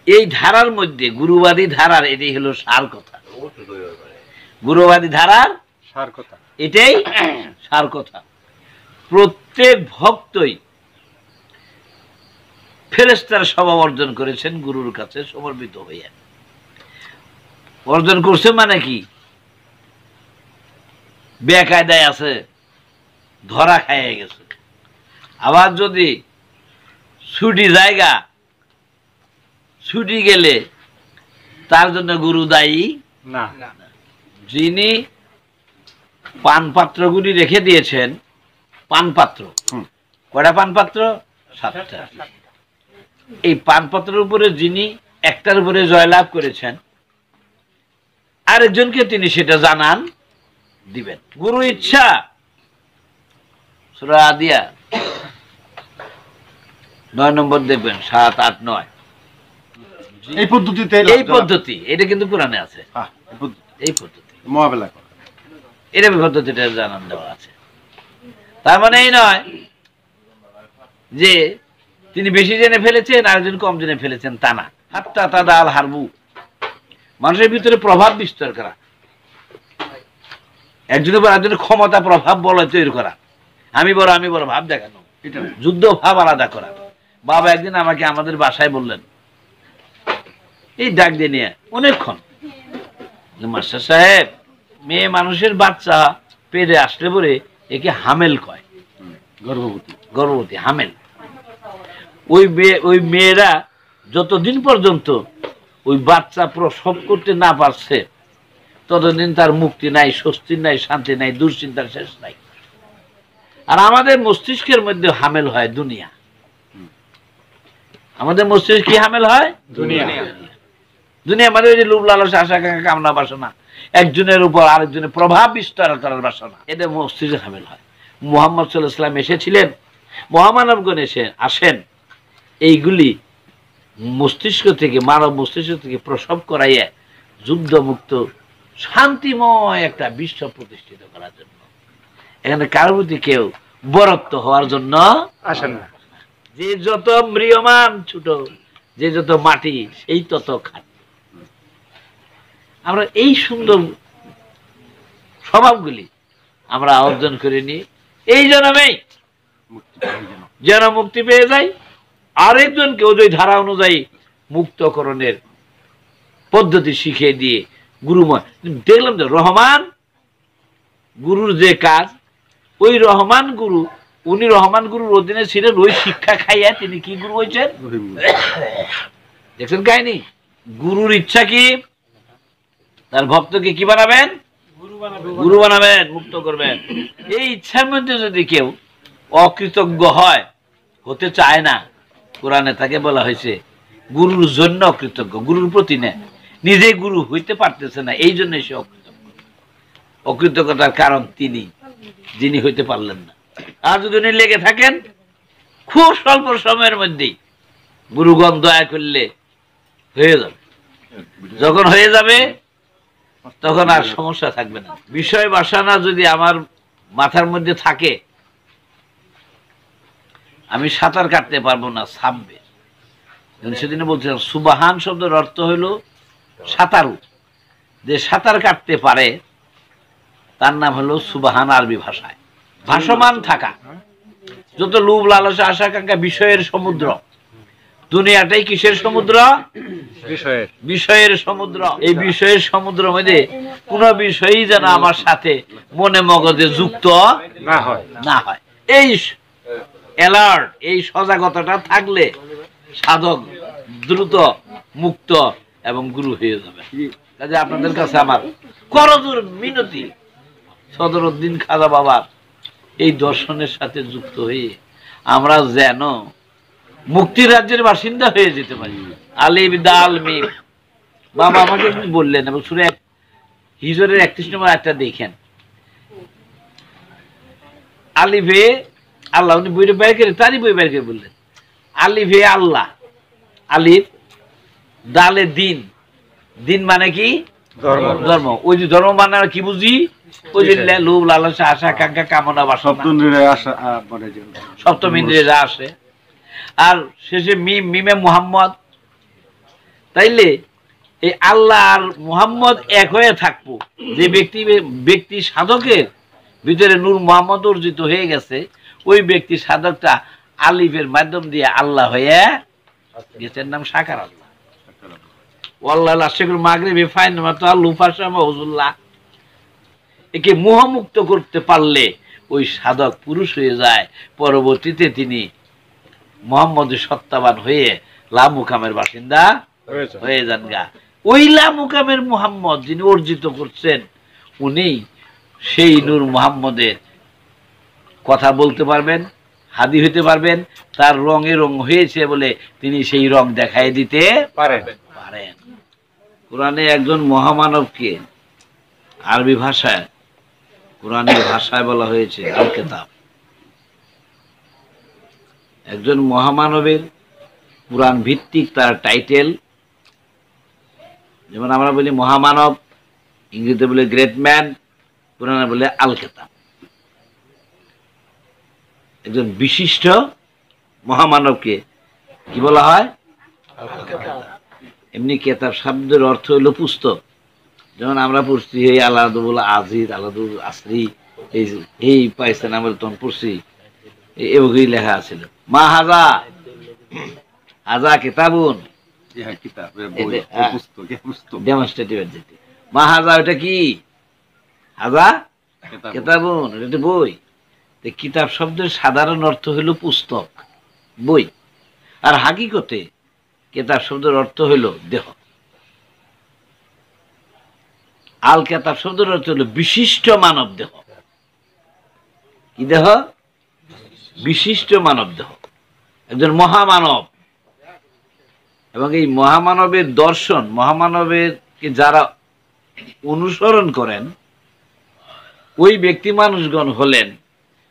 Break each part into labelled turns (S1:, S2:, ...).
S1: এই ধারার মধ্যে গুরুবাদী ধারার এটাই হলো সার কথা, গুরুবাদী ধারার
S2: সার কথা,
S1: এটাই সার কথা। প্রত্যেক ভক্তই ফেরেশতার স্বভাব অর্জন করেছেন গুরুর কাছে সমর্পিত হইয়া। অর্জন করছে মানে কি, বেকায়দায় আছে, ধরা খাইয়ে গেছে। আবার যদি ছুটি জায়গা ছুটি গেলে তার জন্য গুরু দায়ী
S2: না।
S1: যিনি পানপাত্রগুলি রেখে দিয়েছেন, পানপাত্র কয়টা পানপাত্র? 7টা। এই পানপাত্রের উপরে যিনি একটার উপরে জয়লাভ করেছেন, আরেকজনকে তিনি সেটা জানান দিবেন। গুরু ইচ্ছা সূরা আদিয়া 9 নম্বর দেখবেন, 7, 8, 9।
S2: এই পদ্ধতিতে,
S1: এই পদ্ধতি এটা কিন্তু কোরআনে আছে। এই পদ্ধতি
S2: মোকাবেলা করা,
S1: এটা পদ্ধতিটা জানান দেওয়া আছে। তার মানে এই নয় যে তিনি বেশি জেনে ফেলেছেন আরেকজন কম জেনে ফেলেছেন, তা না। হাত্তা তাদা আল হারবু, মানুষের ভিতরে প্রভাব বিস্তার করা, একজনের উপর একজনের ক্ষমতা প্রভাব বলয় তৈরি করা, আমি বড় ভাব দেখানো, যুদ্ধ ভাব আলাদা করা। বাবা একদিন আমাকে আমাদের বাসায় বললেন, এই ডাক দিয়ে নিয়ে অনেকক্ষণ, মাস্টার সাহেব, মেয়ে মানুষের বাচ্চা পেটে আসলে পরে একে হামেল কয়, গর্ভবতী হামেল। ওই মেয়েরা যতদিন পর্যন্ত ওই বাচ্চা প্রসব করতে না পারছে ততদিন তার মুক্তি নাই, স্বস্তি নাই, শান্তি নাই, দুশ্চিন্তার শেষ নাই। আর আমাদের মস্তিষ্কের মধ্যে হামেল হয় দুনিয়া। আমাদের মস্তিষ্ক কি হামেল হয়? দুনিয়া। দুনিয়া মানে ওই যে লোভ লালসা আশা আকাঙ্ক্ষা কামনা বাসনা, একজনের উপর আরেকজনের প্রভাব বিস্তার করার বাসনা, এটা মস্তিষ্কে হামেল হয়। মুহাম্মদ সাল্লাল্লাহু আলাইহি ওয়াসাল্লাম এসেছিলেন, মহামানবগণ আসেন এইগুলি মস্তিষ্ক থেকে, মানব মস্তিষ্ক থেকে প্রসব করাইয়া যুদ্ধমুক্ত শান্তিময় একটা বিশ্ব প্রতিষ্ঠিত করার জন্য। এখানে কারোর প্রতি কেউ বরত্ব হওয়ার জন্য আসে না। যে যত ম্রিয়মান ছোট, যে যত মাটি সেই তত খাট। আমরা এই সুন্দর স্বভাবগুলি আমরা অর্জন করে নিই, এই জন্যই যেন মুক্তি পেয়ে যাই, আরেকজনকে ওই ধারা অনুযায়ী মুক্তকরণের পদ্ধতি শিখিয়ে দিয়ে গুরুময়। দেখলাম যে রহমান গুরুর যে কাজ, ওই রহমান গুরু, উনি রহমান গুরুর অধীনে ছিলেন, ওই শিক্ষা খাইয়া তিনি কি গুরু হয়েছেন দেখছেন কাহিনী। গুরুর ইচ্ছা কি, তার ভক্তকে কি বানাবেন? গুরু বানাবেন, মুক্ত করবেন। এই ইচ্ছার মধ্যে যদি কেউ অকৃতজ্ঞ হয়, হতে চায় না, কোরআনে তাকে বলা হয়েছে গুরুর জন্য অকৃতজ্ঞ, গুরুর প্রতি না, নিজে গুরু হইতে পারতেছে না, এই জন্য সে অকৃতজ্ঞ। অকৃতজ্ঞতার কারণ তিনি, যিনি হইতে পারলেন না। আর যদি উনি লেগে থাকেন, খুব স্বল্প সময়ের মধ্যেই গুরুগণ দয়া করলে হয়ে যাবে। যখন হয়ে যাবে তখন আর সমস্যা থাকবে না। বিষয় বাসনা যদি আমার মাথার মধ্যে থাকে, আমি সাঁতার কাটতে পারবো না, ছাপবে। সেদিন বলছিলাম সুবাহান শব্দের অর্থ হইল সাঁতারু। যে সাঁতার কাটতে পারে তার নাম হলো সুবাহান আরবি ভাষায়। ভাসমান থাকা, যত লোভ লালসা আশা আকাঙ্ক্ষা বিষয়ের সমুদ্র, দুনিয়াটাই কিসের সমুদ্র? বিষয়ের সমুদ্র। এই বিষয়ের সমুদ্র মধ্যে কোন বিষয়ই যেন আমার সাথে মনে মগজে যুক্ত না হয়। এই অ্যালার্ট, এই সজাগতাটা থাকলে সাধক দ্রুত মুক্ত এবং গুরু হয়ে যাবে। কাজে আপনাদের কাছে আমার করজোর মিনতি, সদরউদ্দিন খাজা বাবার এই দর্শনের সাথে যুক্ত হয়ে আমরা যেন মুক্তি রাজ্যের বাসিন্দা হয়ে যেতে পারি। আলিফ দাল মিম, বাবা আমাকে বললেন, এবং সূরা হিজরের 31 নম্বর আয়াতটা দেখেন। আলিফে আল্লাহ, উনি বইটা বের করে, তারই বই বের করে বললেন আলিফে আল্লাহ, আলিফ, দালে দিন, দিন মানে কি? ধর্ম। ওই যে ধর্ম মানে কি বুঝি? ওই যে লোভ লালসা আশা আকাঙ্ক্ষা কামনা বাসনা, সপ্তম ইন্দ্রিয়ে যা আসে। আর শেষে মিম, মিমে মুহাম্মদ, তাইলে এই আল্লাহ আর মুহাম্মদ এক হয়ে থাকবো, যে ব্যক্তি সাধকের ভিতরে নূর মুহাম্মদ অর্জিত হয়ে গেছে, ওই ব্যক্তি সাধকটা আলিফের মাধ্যম দিয়ে আল্লাহ হয়ে গেছেন, নাম সাকার আল্লাহ। ওয়াল্লাহ আশিকুল মাগরিবি ফাইন মাতা লুফাশামা হুজুল্লাহ। একে মোহমুক্ত করতে পারলে ওই সাধক পুরুষ হয়ে যায়, পরবর্তীতে তিনি মুহাম্মদের সত্তাবান হয়ে লামুকামের বাসিন্দা হয়ে যান গা। ওই লামুকামের মুহাম্মদ যিনি অর্জিত করছেন, উনি সেই নূর মুহাম্মদের কথা বলতে পারবেন, হাদি হইতে পারবেন, তার রঙে রং হয়েছে বলে তিনি সেই রং দেখাই দিতে পারেন। কোরআনে একজন মহামানবকে আরবি ভাষায়, কোরআনের ভাষায় বলা হয়েছে আল কিতাব। একজন মহামানবের কোরআন ভিত্তিক তার টাইটেল, যেমন আমরা বলি মহামানব, ইংরেজিতে বলে গ্রেট ম্যান, কোরআনে বলে আল কিতাব। একজন বিশিষ্ট মহামানবকে কি বলা হয়? এমনি কেতাব শব্দের অর্থ হইল পুস্তক। যেমন আমরা পড়ছি এই আলাদুল আজিজ, আলাদুল আসরি, এই পাইছেন আমরা তখন পড়ছি, এগুলি লেখা আছিল। মা হাজা হাজা কিতাবুন, ডেমনস্ট্রেটিভের যেটি মা হাজা, ওটা কি? হাজা কিতাবুন, এটা বই। কিতাব শব্দের সাধারণ অর্থ হইল পুস্তক, বই। আর হাকিকতে কিতাব শব্দের অর্থ হইল দেহ। আল কিতাব শব্দের অর্থ হইল বিশিষ্ট মানব দেহ। কি দেহ? বিশিষ্ট মানব দেহ, একজন মহামানব। এবং এই মহামানবের দর্শন, মহামানবের কে যারা অনুসরণ করেন, ওই ব্যক্তি মানুষগণ হলেন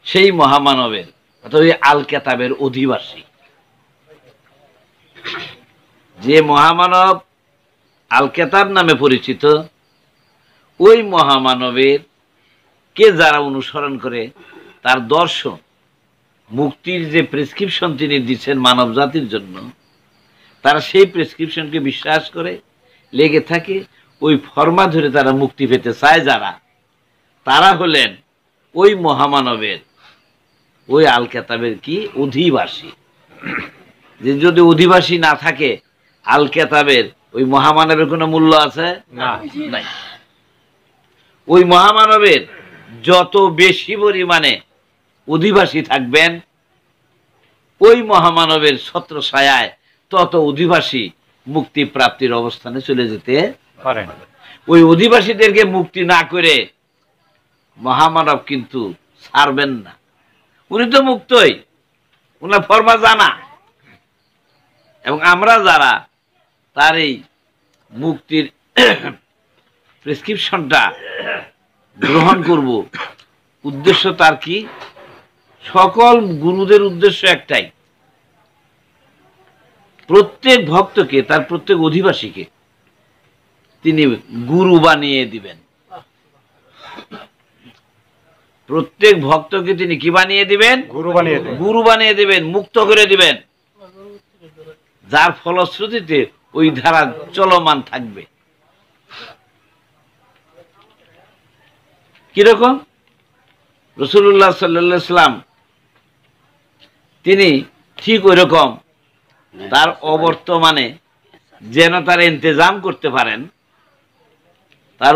S1: সেই মহামানবের অর্থাৎ ওই আল কিতাবের অধিবাসী। যে মহামানব আল কিতাব নামে পরিচিত, ওই মহামানবের কে যারা অনুসরণ করে, তার দর্শন, মুক্তির যে প্রেসক্রিপশন তিনি দিচ্ছেন মানব জাতির জন্য, তারা সেই প্রেসক্রিপশনকে বিশ্বাস করে লেগে থাকে, ওই ফরমা ধরে তারা মুক্তি পেতে চায় যারা, তারা হলেন ওই মহামানবের, ওই আল কিতাবের কি অধিবাসী। যে যদি অধিবাসী না থাকে, আল কিতাবের ওই মহামানবের কোনো মূল্য আছে? নাই। ওই মহামানবের যত বেশি পরিমাণে অধিবাসী থাকবেন, ওই মহামানবের ছত্র ছায়ায় তত অধিবাসী মুক্তি প্রাপ্তির অবস্থানে চলে যেতে পারেন। ওই অধিবাসীদেরকে মুক্তি না করে মহামানব কিন্তু ছাড়বেন না। উনি তো মুক্তই, উনার ফরমা জানা। এবং আমরা যারা তার এই মুক্তির প্রেসক্রিপশনটা গ্রহণ করব, উদ্দেশ্য তার কি? সকল গুরুদের উদ্দেশ্য একটাই, প্রত্যেক ভক্তকে, তার প্রত্যেক অধিবাসীকে তিনি গুরু বানিয়ে দিবেন। প্রত্যেক ভক্তকে তিনি কি বানিয়ে দিবেন? গুরু বানিয়ে দিবেন, মুক্ত করে দিবেন, যার ফলশ্রুতিতে ওই ধারা চলমান থাকবে। কিরকম? রাসূলুল্লাহ সাল্লাল্লাহু আলাইহি ওয়াসাল্লাম তিনি ঠিক ওই রকম তার অবর্তমানে যেন তার ইন্তজাম করতে পারেন, তার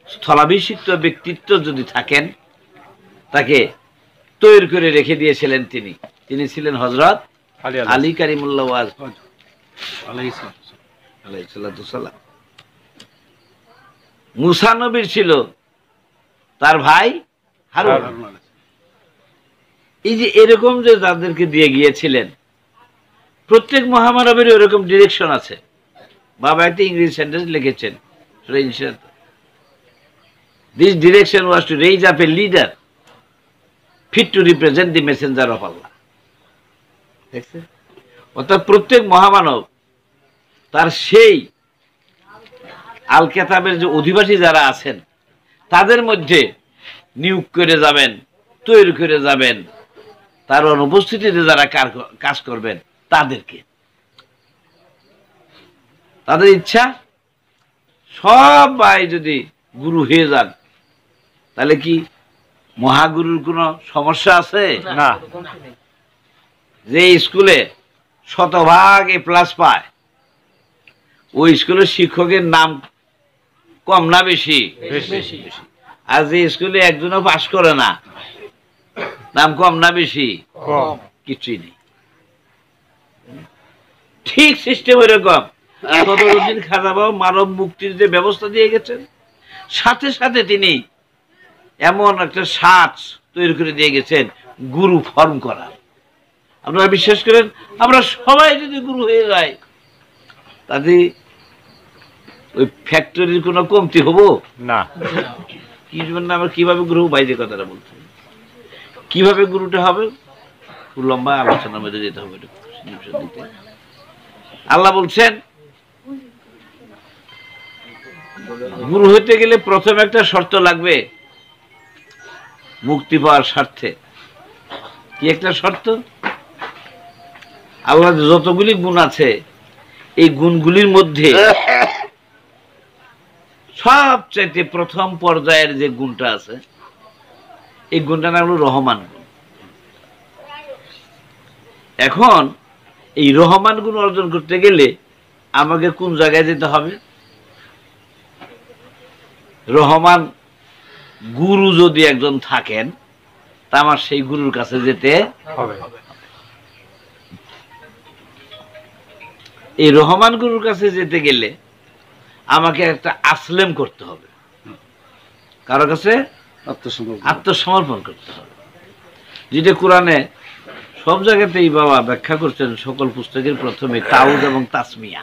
S1: স্থলাভিষিক্ত ব্যক্তিত্ব যদি থাকেন, তাকে তৈরি করে রেখে দিয়েছিলেন। তিনি ছিলেন হযরত আলী কারিমুল্লাহ ওয়াজ আলাইহিস সালাম। মুসা নবীর ছিল তার ভাই হারুন। এই যে এরকম যে যাদেরকে দিয়ে গিয়েছিলেন, প্রত্যেক মহামানবের এরকম ডিরেকশন আছে। বাবা একটা ইংরেজি সেন্টেন্স লিখেছেন, this direction was to raise up a leader fit to represent the messenger of Allah. দেখছেন? অর্থাৎ প্রত্যেক মহামানব তার সেই আল কিতাবের যে অধিবাসী যারা আছেন, তাদের মধ্যে নিয়োগ করে যাবেন, তৈরি করে যাবেন, তার অনুপস্থিতিতে যারা কাজ করবেন তাদেরকে। তাদের ইচ্ছা সবাই যদি গুরু হয়ে যান, তাহলে কি মহাগুরুর কোনো সমস্যা আছে?
S2: না।
S1: যে স্কুলে শতভাগ A+ পায়, ওই স্কুলের শিক্ষকের নাম কম না বেশি?
S2: বেশি।
S1: আর যে স্কুলে একজনও পাশ করে না, নাম কম না বেশি?
S2: কম।
S1: কিছুই নেই। ঠিক সিস্টেম এরকম। সদরুদ্দিন খাজা বাবা মানব মুক্তির যে ব্যবস্থা দিয়ে গেছেন, সাথে সাথে তিনি এমন একটা সাজ তৈরি করে দিয়ে গেছেন গুরু ফর্ম করা। আপনারা বিশ্বাস করেন, আমরা সবাই যদি গুরু হয়ে যাই, তাতে ওই ফ্যাক্টরির কোনো কমতি হবো
S2: না।
S1: কি জন্য আমরা কিভাবে গুরু বাইরে কথাটা বলছি, কিভাবে গুরুটা হবে খুব লম্বা আলোচনার মধ্যে যেতে হবে। আল্লাহ বলছেন গুরু হইতে গেলে প্রথম একটা শর্ত লাগবে মুক্তি পাওয়ার স্বার্থে। কি একটা শর্ত? আল্লাহ যতগুলি গুণ আছে, এই গুণগুলির মধ্যে সবচাইতে প্রথম পর্যায়ের যে গুণটা আছে, এই গুণটার নাম হলো রহমান গুণ। এখন এই রহমান গুণ অর্জন করতে গেলে আমাকে কোন জায়গায় যেতে হবে? রহমান গুরু যদি একজন থাকেন, তা আমার সেই গুরুর কাছে যেতে
S2: হবে।
S1: এই রহমান গুরুর কাছে যেতে গেলে আমাকে একটা আসলেম করতে হবে। কারো কাছে? আত্মসমর্পণ করতে হবে। যেটা কোরআনে সব জায়গাতেই বাবা ব্যাখ্যা করছেন, সকল পুস্তকের প্রথমে তাউজ এবং তাসমিয়া।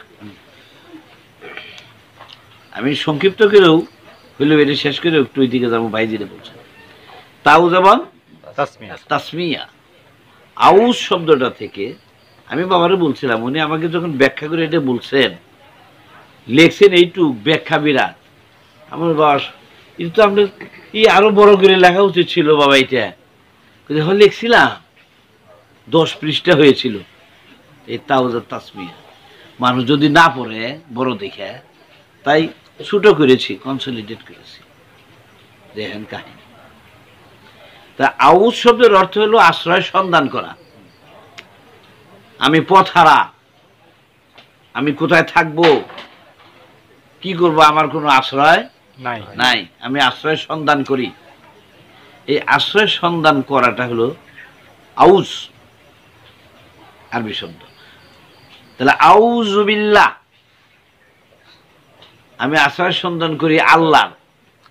S1: আমি সংক্ষিপ্ত করেও হইলেও এটি শেষ করে একটু ওই দিকে যাবো। বাইজিরে বলছেন তাউজ এবং তাসমিয়া। আউজ শব্দটা থেকে আমি বাবারে বলছিলাম, উনি আমাকে যখন ব্যাখ্যা করে এটা বলছেন, লেখছেন এইটুক ব্যাখ্যা বিরাট। আমার বাবা, এটা তো আমরা আরো বড় করে লেখা উচিত ছিল বাবা। এটা যখন লিখছিলাম 10 পৃষ্ঠা হয়েছিল এই তাউজ আর তাসমিয়া। মানুষ যদি না পড়ে বড় দেখে, তাই ছোট করেছি, কনসলিডেট করেছি। দেখেন কাহিনী। তা আউজ শব্দের অর্থ হলো আশ্রয় সন্ধান করা। আমি পথহারা, আমি কোথায় থাকবো, কি করব, আমার কোনো আশ্রয় নাই, আমি আশ্রয় সন্ধান করি। এই আশ্রয় সন্ধান করাটা হলো আউজ, আরবি শব্দ। তাহলে আউযু বিল্লাহ, আমি আশ্রয় সন্ধান করি আল্লাহ।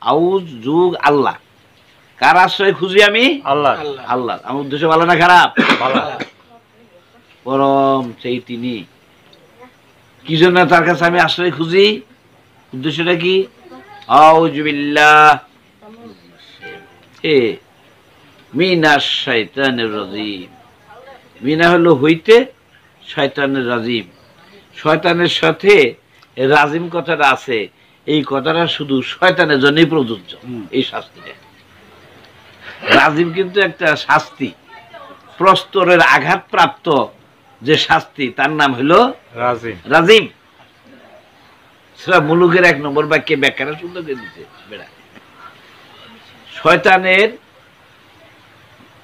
S1: আউজ যুগ আল্লাহ, কার আশ্রয় খুঁজি আমি? আল্লাহ। আল্লাহ। আমার উদ্দেশ্য ভালো না খারাপ? পরম সেই তিনি। কি জন্য তার কাছে আমি আশ্রয় খুঁজি? উদ্দেশ্যটা কি? আউযু বিল্লাহ মিনাশ শাইতানির রাজিম। মিনা হলো হইতে, শয়তানের রাজিম। শয়তানের সাথে রাজিম কথাটা আছে, এই কথাটা শুধু শয়তানের জন্যই প্রযোজ্য। এই শাস্তিটা রাজিম কিন্তু একটা শাস্তি, প্রস্তরের আঘাতপ্রাপ্ত যে শাস্তি, তার নাম হলো রাজিম। সেটা মুলুকের 1 নম্বর বাক্যে ব্যাখ্যাটা সুন্দর করে দিতে বেড়া। শয়তানের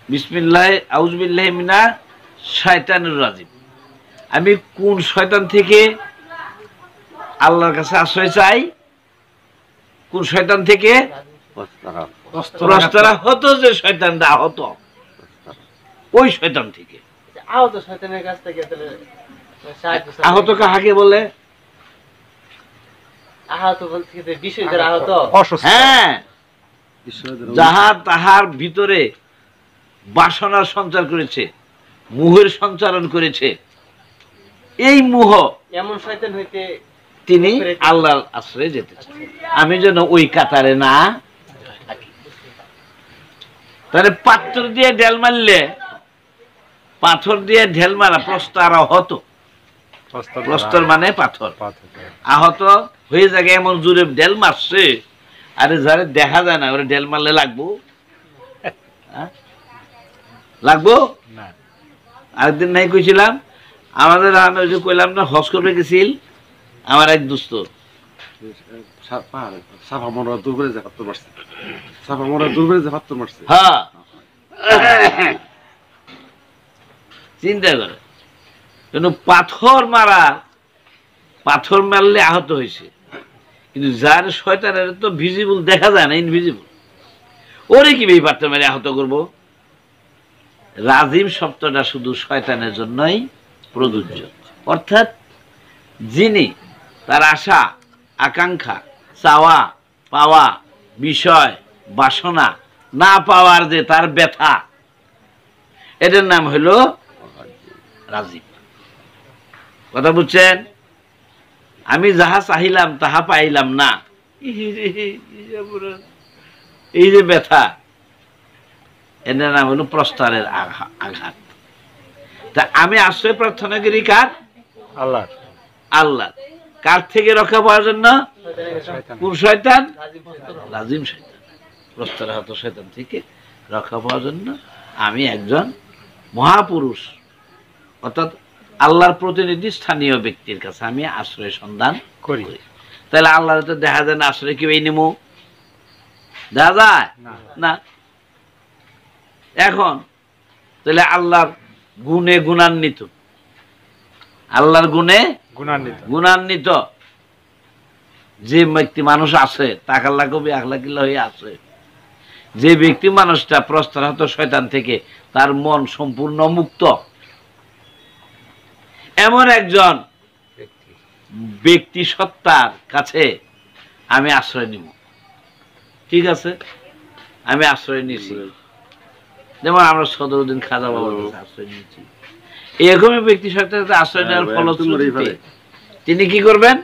S1: বিসমিল্লাহ আউযু বিল্লাহি মিনাশ শাইতানির রাজিম। আমি কোন শয়তান থেকে আল্লাহর কাছে আশ্রয় চাই? কোন শয়তান থেকে? প্রস্তরা হতো যে শয়তানটা আহত, ওই শয়তান থেকে।
S3: আহত শয়তানের কাছ থেকে
S1: আহত কাহাকে বলে?
S3: আহত বলতে বিষয় দ্বারা আহত।
S1: হ্যাঁ, যাহা তাহার ভিতরে বাসনার সঞ্চার করেছে, মোহের সঞ্চারণ করেছে, এই মোহ
S3: এমন শয়তান হইতে
S1: তিনি আল্লাহর আশ্রয়ে যেতে চান। আমি যেন ওই কাতারে না থাকি। তাহলে পাথর দিয়ে ঢেল মারলে, পাথর দিয়ে ঢেল মারা প্রস্তরা হতো। প্রস্তর মানে পাথর, আহত হয়ে যায় এমন জোরে ঢেল মারছে, আরে যারে দেখা যায় না ওরা ঢেল মারলে লাগবো? লাগবো? আরেকদিন নাই কইছিলাম, আমাদের কইলাম না হজ করবে গেছিল, আমার এক দোস্ত
S2: সাফা মরা দূর করে যে পাত্র মারছে, সাফা মরা দূর করে যে পাত্র মারছে।
S1: হ্যাঁ চিন্তা করে, কিন্তু পাথর মারলে আহত হয়েছে, কিন্তু যার শয়তানের তো ভিজিবল দেখা যায় না, ইনভিজিবল, ওরে কি এই পাথর মেরে আহত করবো? রাজিম শব্দটা শুধু শয়তানের জন্যই প্রযোজ্য, অর্থাৎ যিনি তার আশা আকাঙ্ক্ষা চাওয়া পাওয়া বিষয় বাসনা না পাওয়ার যে তার ব্যথা, এটার নাম হলো রাজিম। কথা বুঝছেন? আমি যাহা চাহিলাম তাহা পাইলাম না, এই যে ব্যথা, এটার নাম হলো প্রস্তারের আঘাত। তা আমি আশ্রয় প্রার্থনা করি কার?
S2: আল্লাহ।
S1: আল্লাহ। কার থেকে রক্ষা পাওয়ার জন্য? কোন শয়তান? রাজিম শয়তান, প্রস্তারাহত শয়তান থেকে রক্ষা পাওয়ার জন্য আমি একজন মহাপুরুষ অর্থাৎ আল্লাহর প্রতিনিধি স্থানীয় ব্যক্তির কাছে আমি আশ্রয় সন্ধান করি। তাহলে আল্লাহর তো দেখা যায় না আশ্রয় কেউ নেব, দেখা যায় না। এখন তাহলে আল্লাহর গুণে গুণান্বিত, আল্লাহর গুণে গুণান্বিত যে ব্যক্তি মানুষ আছে, তাকাল্লা কবি আখলাকিল্লা হয়ে আছে, যে ব্যক্তি মানুষটা প্রস্তারহত শয়তান থেকে তার মন সম্পূর্ণ মুক্ত, এমন একজন ব্যক্তি সত্তার কাছে আমি আশ্রয় নিব। ঠিক আছে, আমি আশ্রয় নিয়েছি, যেমন আমরা সদরুদ্দিন খাজা বাবার কাছে আশ্রয় নিয়েছি। এরকমই ব্যক্তি সত্তার কাছে আশ্রয় নেওয়ার ফলশ্রুতিতে তিনি কি করবেন?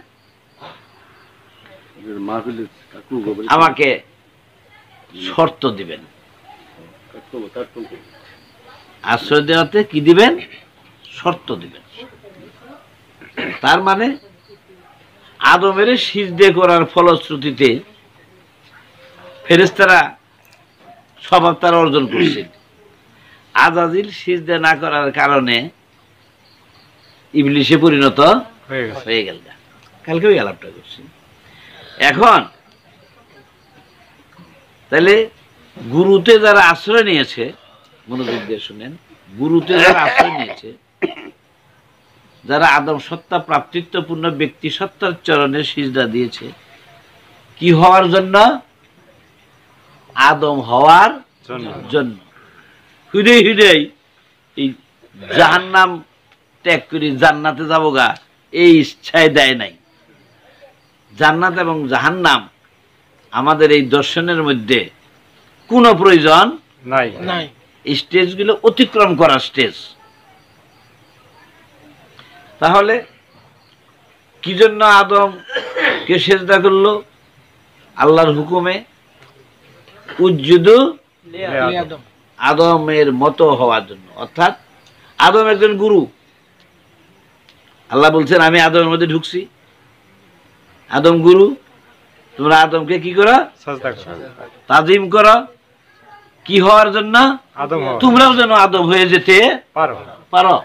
S1: আমাকে শর্ত দিবেন, আশ্রয় দেওয়াতে কি দিবেন? শর্ত দিবেন। তার মানে আদমের সিজদে করার ফলশ্রুতিতে ফেরেশতারা স্বভাব তারা অর্জন করছে, আজাজিল সিজদে না করার কারণে ইবলিশে পরিণত হয়ে গেল। কালকে ওই আলাপটা করছি। এখন তাহলে গুরুতে যারা আশ্রয় নিয়েছে, মনোযোগ দিয়ে শুনেন, গুরুতে যারা আশ্রয় নিয়েছে, যারা আদম সত্তা প্রাপ্তিত্বপূর্ণ ব্যক্তি সত্তার চরণে সিজদা দিয়েছে, কি হওয়ার জন্য? আদম হওয়ার জন্য। হৃদয় হৃদয় এই জাহান্নাম ত্যাগ করি জান্নাতে যাবো গা, এই ইচ্ছায় দেয় নাই। জান্নাত এবং জাহান্নাম আমাদের এই দর্শনের মধ্যে কোনো প্রয়োজন নাই, স্টেজগুলো অতিক্রম করার স্টেজ। তাহলে কি জন্য আদমকে সেজদা করলো? আল্লাহর হুকুমে, উজ্জুদু আদমের মতো হওয়ার জন্য। অর্থাৎ আদম একজন গুরু, আল্লাহ বলছেন আমি আদমের মধ্যে ঢুকছি, আদম গুরু, তোমরা আদমকে কি করো? তাজিম করো। কি হওয়ার জন্য? তোমরাও যেন আদম হয়ে যেতে পারো।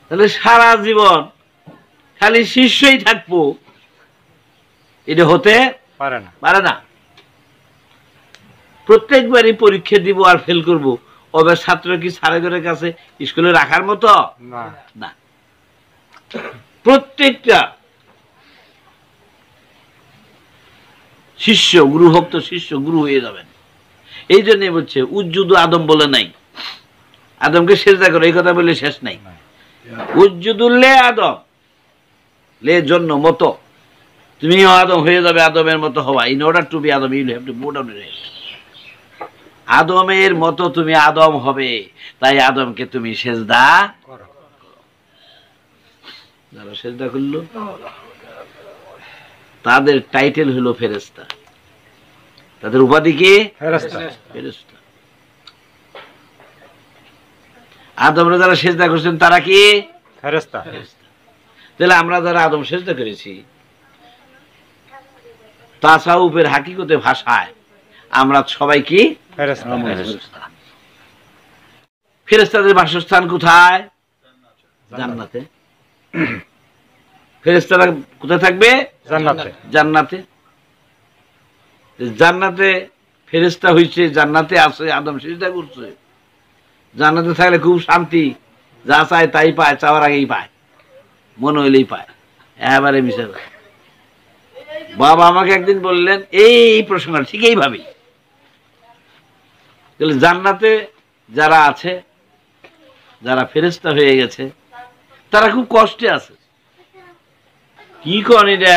S1: তাহলে সারা জীবন খালি শিষ্যই থাকবো, এটা হতে পারে না। প্রত্যেকবারই পরীক্ষা দিব আর ফেল করব, ওদের ছাত্র কি স্যারের কাছে স্কুলে রাখার মতো না। প্রত্যেকটা শিষ্য গুরু ভক্ত শিষ্য গুরু হয়ে যাবেন। এই জন্য বলছে উজ্জুদু আদম বলে নাই, আদমকে সেজদা করো এই কথা বলে শেষ নাই। উজ্জুদুল্লে আদম, লে জন্য মতো, তুমি আদম হয়ে যাবে, আদমের মতো হওয়া। In order to be Adam you have to go down it. আদমের মতো তুমি আদম হবে, তাই আদমকে তুমি সেজদা করো। যারা সেজদা করলো তাদের টাইটেল হলো ফেরেশতা, তাদের উপাধি কি? ফেরেশতা। আদমরা যারা সেজদা করছেন তারা কি? ফেরেশতা। তাহলে আমরা যারা আদম সেজদা করেছি, তাসাউফের হাকিকতে ভাষায় আমরা সবাই কি? ফেরেশতা। ফেরেশতাদের বাসস্থান কোথায়? জান্নাতে। ফেরেশতারা কোথায় থাকবে?
S4: জান্নাতে।
S1: জান্নাতে। জান্নাতে ফেরেশতা হইছে, জান্নাতে আছে, আদম সিজদা করছে। জান্নাতে থাকলে খুব শান্তি, যা চায় তাই পায়, চাওয়ার আগেই পায়, মনে হইলেই পায়, এবারে মিশে। বাবা আমাকে একদিন বললেন এই প্রসঙ্গ ঠিক এইভাবেই, জান্নাতে যারা আছে, যারা ফেরেশতা হয়ে গেছে, তারা খুব কষ্টে আছে। কি কন এটা?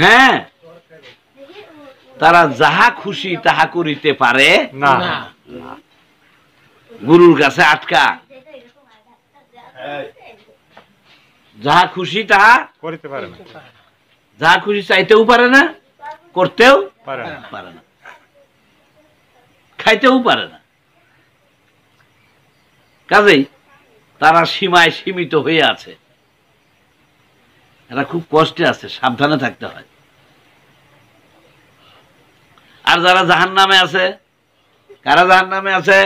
S1: হ্যাঁ, তারা যাহা খুশি তাহা করিতে পারে
S4: না।
S1: গুরুর কাছে আটকা। যাহা খুশি তাহা
S4: করতে পারে না,
S1: যাহা খুশি চাইতেও পারে না, করতেও
S4: পারে না।
S1: পারে না, খাইতেও পারে না। কাজেই তারা সীমায় সীমিত হয়ে আছে, এরা খুব কষ্টে আছে, সাবধানে থাকতে হয়। আর যারা জাহান্নামে আছে, কারা জাহান্নামে আছে?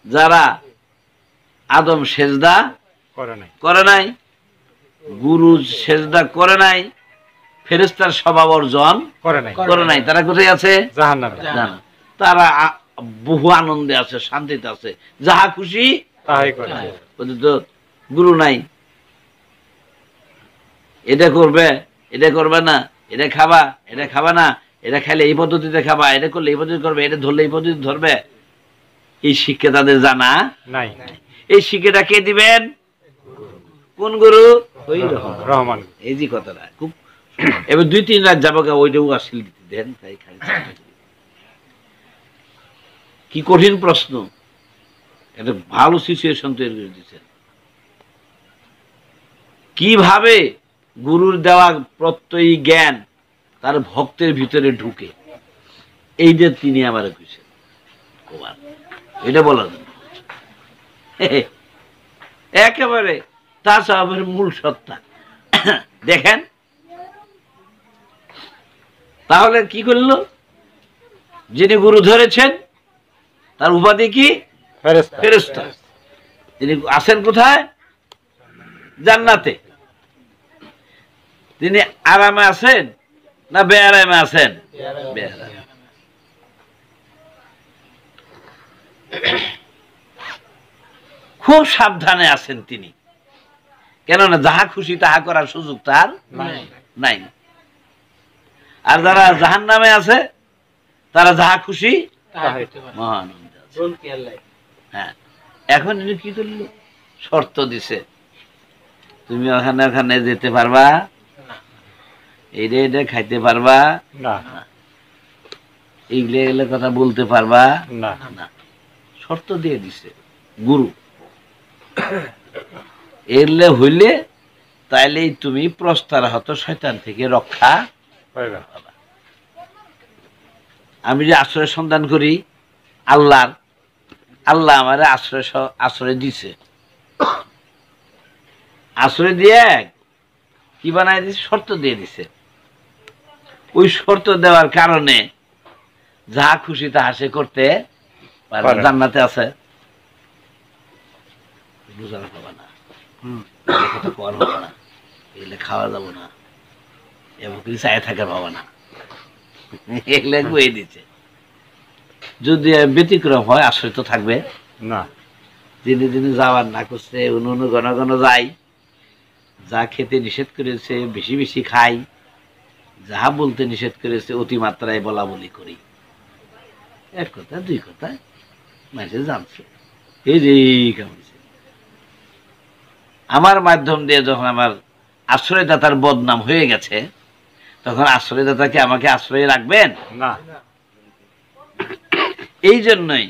S1: যারা আদম সেজদা
S4: করে নাই,
S1: করে নাই, গুরু সেজদা করে নাই, ফেরেশতার স্বভাব অর্জন
S4: করে নাই,
S1: করে নাই, তারা কোথায় আছে?
S4: জাহান্নামে।
S1: জানো, তারা বহু আনন্দে আছে, শান্তিতে আছে, যাহা খুশি
S4: তাই করে।
S1: ওদের তো গুরু নাই, এটা করবে, এটা করবে না, এটা খাবা, এটা খাবা না, এটা খাইলে এই পদ্ধতিতে খাবা, এটা করলে এই পদ্ধতি করবে, এটা ধরলে এই পদ্ধতি ধরবে, এই শিক্ষা তাদের জানা
S4: নাই।
S1: এই শিক্ষাটা কে দিবেন? কোন গুরু? ওই
S4: রহমান।
S1: এই যে কথাটা খুব, এবার 2-3 রাত যাবো, ওইটাও আসিল দিতে দেন, তাই খালি কি কঠিন প্রশ্ন, একটা ভালো সিচুয়েশন তৈরি করে দিচ্ছেন। কিভাবে গুরুর দেওয়া প্রত্যয়ী জ্ঞান তার ভক্তের ভিতরে ঢুকে, এই যে তিনি আমার কইছেন, এটা বলা যায় একেবারে তার স্বভাবের মূল সত্তা। দেখেন তাহলে কি করলো? যিনি গুরু ধরেছেন তার উপাধি কি?
S4: ফেরেশতা।
S1: ফেরেশতা। তিনি আছেন কোথায়? জান্নাতে। তিনি আরামে আছেন না বেআরামে আছেন? বেআরামে। খুব সাবধানে আছেন তিনি, কেননা যাহা খুশি তাহা করার সুযোগ তার নাই। আর যারা জাহান্নামে আছে, তারা যাহা খুশি মহানন্দে আছে। হ্যাঁ, এখন ইনি কি করলো? শর্ত দিছে, তুমি ওখানে ওখানে যেতে পারবা, এইটা এটা খাইতে পারবা
S4: না,
S1: এইগুলো এগুলো কথা বলতে পারবা
S4: না।
S1: না, শর্ত দিয়ে দিছে গুরু। এলে হইলে তাইলেই তুমি প্রস্তারহত শয়তান থেকে রক্ষা
S4: পাইবা।
S1: পাবা। আমি যে আশ্রয় সন্ধান করি আল্লাহর, আল্লাহ আমার আশ্রয় দিছে, আশ্রয় দিয়ে কি বানাই দিছে? শর্ত দিয়ে দিছে। ওই শর্ত দেওয়ার কারণে যাহা খুশি তাহা সে করতে পারবে। জান্নাতে আছে, বুঝানো পাবা না, কথা কর হবে না, এগুলো খাওয়া যাবো না, এবং কিছু চায় থাকে পাবা না, এগুলো বয়ে দিচ্ছে। যদি ব্যতিক্রম হয় আশ্রয় তো থাকবে
S4: না।
S1: দিনে দিনে যাওয়ার না করছে, অন্য ঘন ঘন যাই, যা খেতে নিষেধ করেছে বেশি বেশি খাই, যাহা বলতে নিষেধ করেছে অতিমাত্রায় বলা বলি করি, এক কথা দুই কথা মাঝে জানছে। এই যে আমার মাধ্যম দিয়ে যখন আমার আশ্রয়দাতার বদনাম হয়ে গেছে, তখন আশ্রয়দাতাকে আমাকে আশ্রয় রাখবেন
S4: না।
S1: এই জন্যই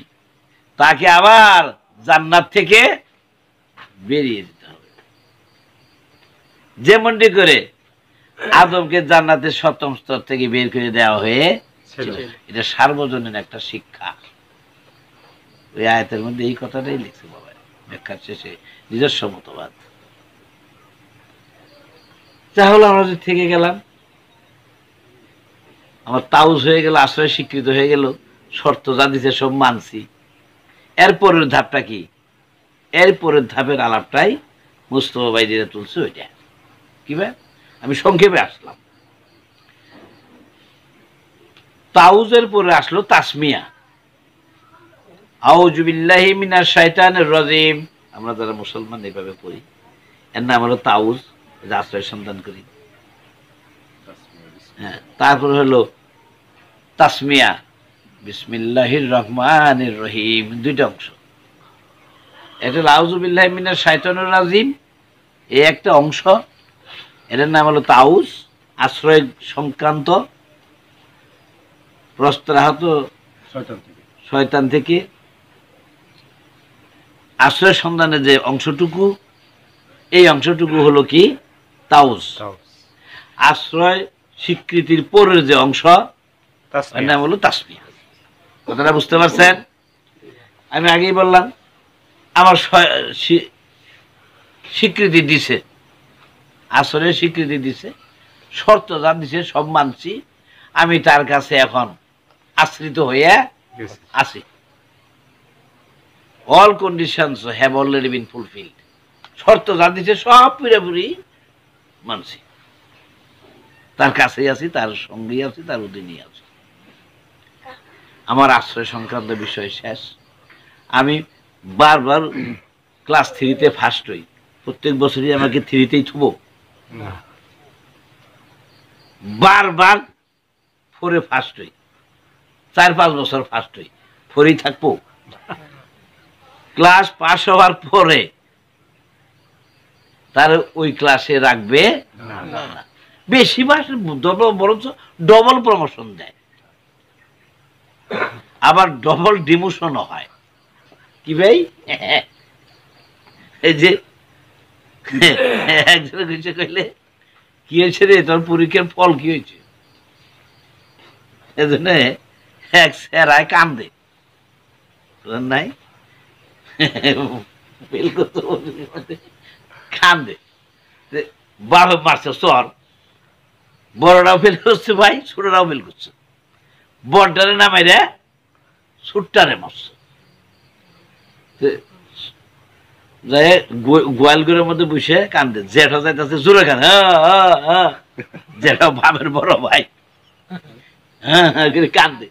S1: তাকে আবার জান্নাত থেকে বেরিয়ে দিতে হবে। যেমনটি করে আদমকে জান্নাতের 7ম স্তর থেকে বের করে দেওয়া হয়েছিল, এটা সার্বজনীন একটা শিক্ষা। ওই আয়াতের মধ্যে এই কথাটাই লিখছে বাবা, ব্যাখ্যার শেষে নিজস্ব মতবাদ। তাহলে আমরা যদি থেকে গেলাম, আমার তাউজ হয়ে গেল, আশ্রয় স্বীকৃত হয়ে গেল, শর্ত যা দিছে সব মানছি। এরপরের ধাপটা কি? এরপরের ধাপের আলাপটাই মুস্তফা ভাই যেটা তুলছে ওইটা কি ভাই আমি সংক্ষেপে আসলাম। তাউজের পরে আসলো তাসমিয়া, আউযু বিল্লাহি মিনাশ শাইতানির রাজিম। আমরা যারা মুসলমান এইভাবে পড়ি, এর নাম হলো তাউজ, যে আশ্রয় সন্ধান করি। হ্যাঁ, তারপর হলো তাসমিয়া, বিসমিল্লাহির রহমানির রহিম, দুইটা অংশ। এটা হলো আউযু বিল্লাহি মিনাশ শাইতানির রাজিম, এই একটা অংশ, এটার নাম হলো তাউজ, আশ্রয় সংক্রান্ত, প্রস্ত্রাহত শয়তান থেকে আশ্রয় সন্ধানের যে অংশটুকু, এই অংশটুকু হলো কি তাউজ। আশ্রয় স্বীকৃতির পরের যে অংশ, এর নাম হলো তাসমিয়া। কথাটা বুঝতে পারছেন? আমি আগেই বললাম আমার স্বীকৃতি দিছে, আশ্রয়ের স্বীকৃতি দিছে, শর্ত যা দিছে সব মানছি, আমি তার কাছে এখন আশ্রিত হয়ে আছি। All conditions have already been fulfilled. শর্ত যা দিছে সব পুরোপুরি মানছি, তার কাছেই আছি, তার সঙ্গেই আছি, তার অধীনেই আছি। আমার আশ্রয় সংক্রান্ত বিষয় শেষ। আমি বারবার ক্লাস 3-তে ফার্স্ট হই, প্রত্যেক বছরই আমাকে 3-তেই থুবো, বারবার 4-এ ফার্স্ট হই, 4-5 বছর ফার্স্ট হই, 4-এই থাকবো। ক্লাস পাস হওয়ার পরে তার ওই ক্লাসে রাখবে না, বেশি মাস বরঞ্চ ডবল প্রমোশন দেয়, আবার ডবল ডিমোশনও হয়। কি ভাই? এই যে একজন কিছু কইলে কি হয়েছে রে, তোর পরীক্ষার ফল কি হয়েছে, এজন্য এক স্যারায় কান্দে নাই, কান্দে, বাবা মারছে চর, বড়রাও ফেল করছে ভাই, ছোটরাও ফেল করছে, বড়টারে নামাই রে ছোট্টারে মারছে। গোয়াল ঘরের মধ্যে বসে কান্দে, জেঠা যাইতেছে জোরে কান, জেঠা বাপের বড় ভাই, কান্দে,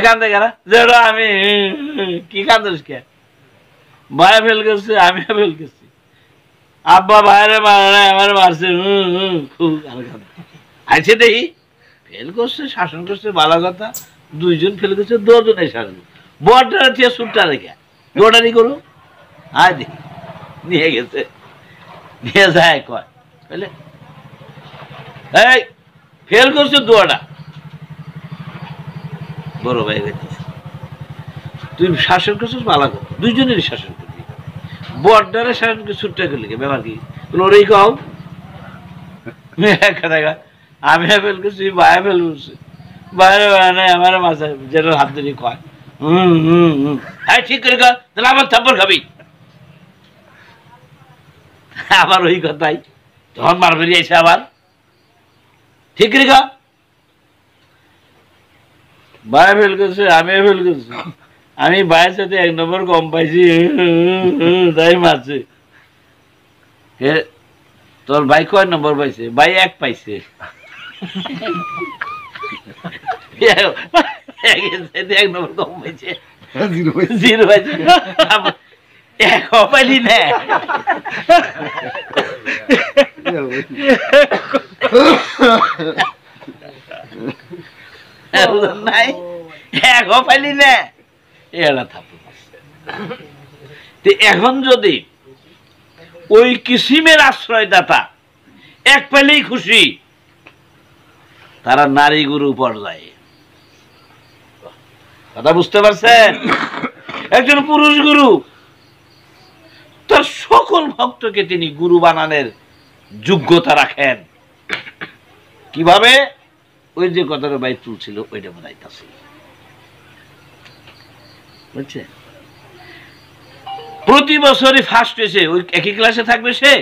S1: কান্দে কেন জেঠা, আমি কি কান্দিস কে, ভাই ফেল করছে, আমিও ফেল করছি, আব্বা ভাইরে মারে আমার মারছে, খুব আইছে দেখি ফেল করছে, শাসন করছে, ভালো কথা, 2জন ফেল করছে, 2জনে শাসন, বড়টা দিয়ে সুটটা রেখে দৌড়ানি করো, আয় দেখি নিয়ে গেছে, নিয়ে যায় কয় বলে এই ফেল করছে 2টা, বড় ভাই গেছিস, তুই শাসন করছিস ভালো কথা, 2জনেরই শাসন করবি, বড়টারে শাসন করে ছুটটা করলি ব্যাপার কি, ওরেই কও আমি ফেল করছি, ভাই ফেল করছি, বাইরে নাই আমার মাথা যেটা হাত ধরে কয় ঠিক করে কর, তাহলে আমার থাপ্পড় খাবি, আবার ওই কথাই তখন মার বেরিয়েছে, আবার ঠিক করে কর, ভাই ফেল করছে, আমি ফেল করছি, আমি ভাইয়ের সাথে 1 নম্বর কম পাইছি, তাই মারছে। তোর ভাই কয় নম্বর পাইছে? ভাই 1 পাইছে, 1 নম্বর কম পাইছে, 0 পাইছে, 1 পাইলি না, নাই 1 পাইলি না, এরা থাপ্পড়। এখন যদি ওই কিসিমের আশ্রয়দাতা 1 পেলেই খুশি, তারা নারী গুরু পর্যায়ে, কথা বুঝতে পারছেন? একজন পুরুষ গুরু তার সকল ভক্তকে তিনি গুরু বানানোর যোগ্যতা রাখেন। কিভাবে? ওই যে কথাটা ভাই তুলছিল ওইটা বোঝাইতেছে, বুঝছে? প্রতি বছরই ফার্স্ট হয়েছে, ওই একই ক্লাসে থাকবে সে,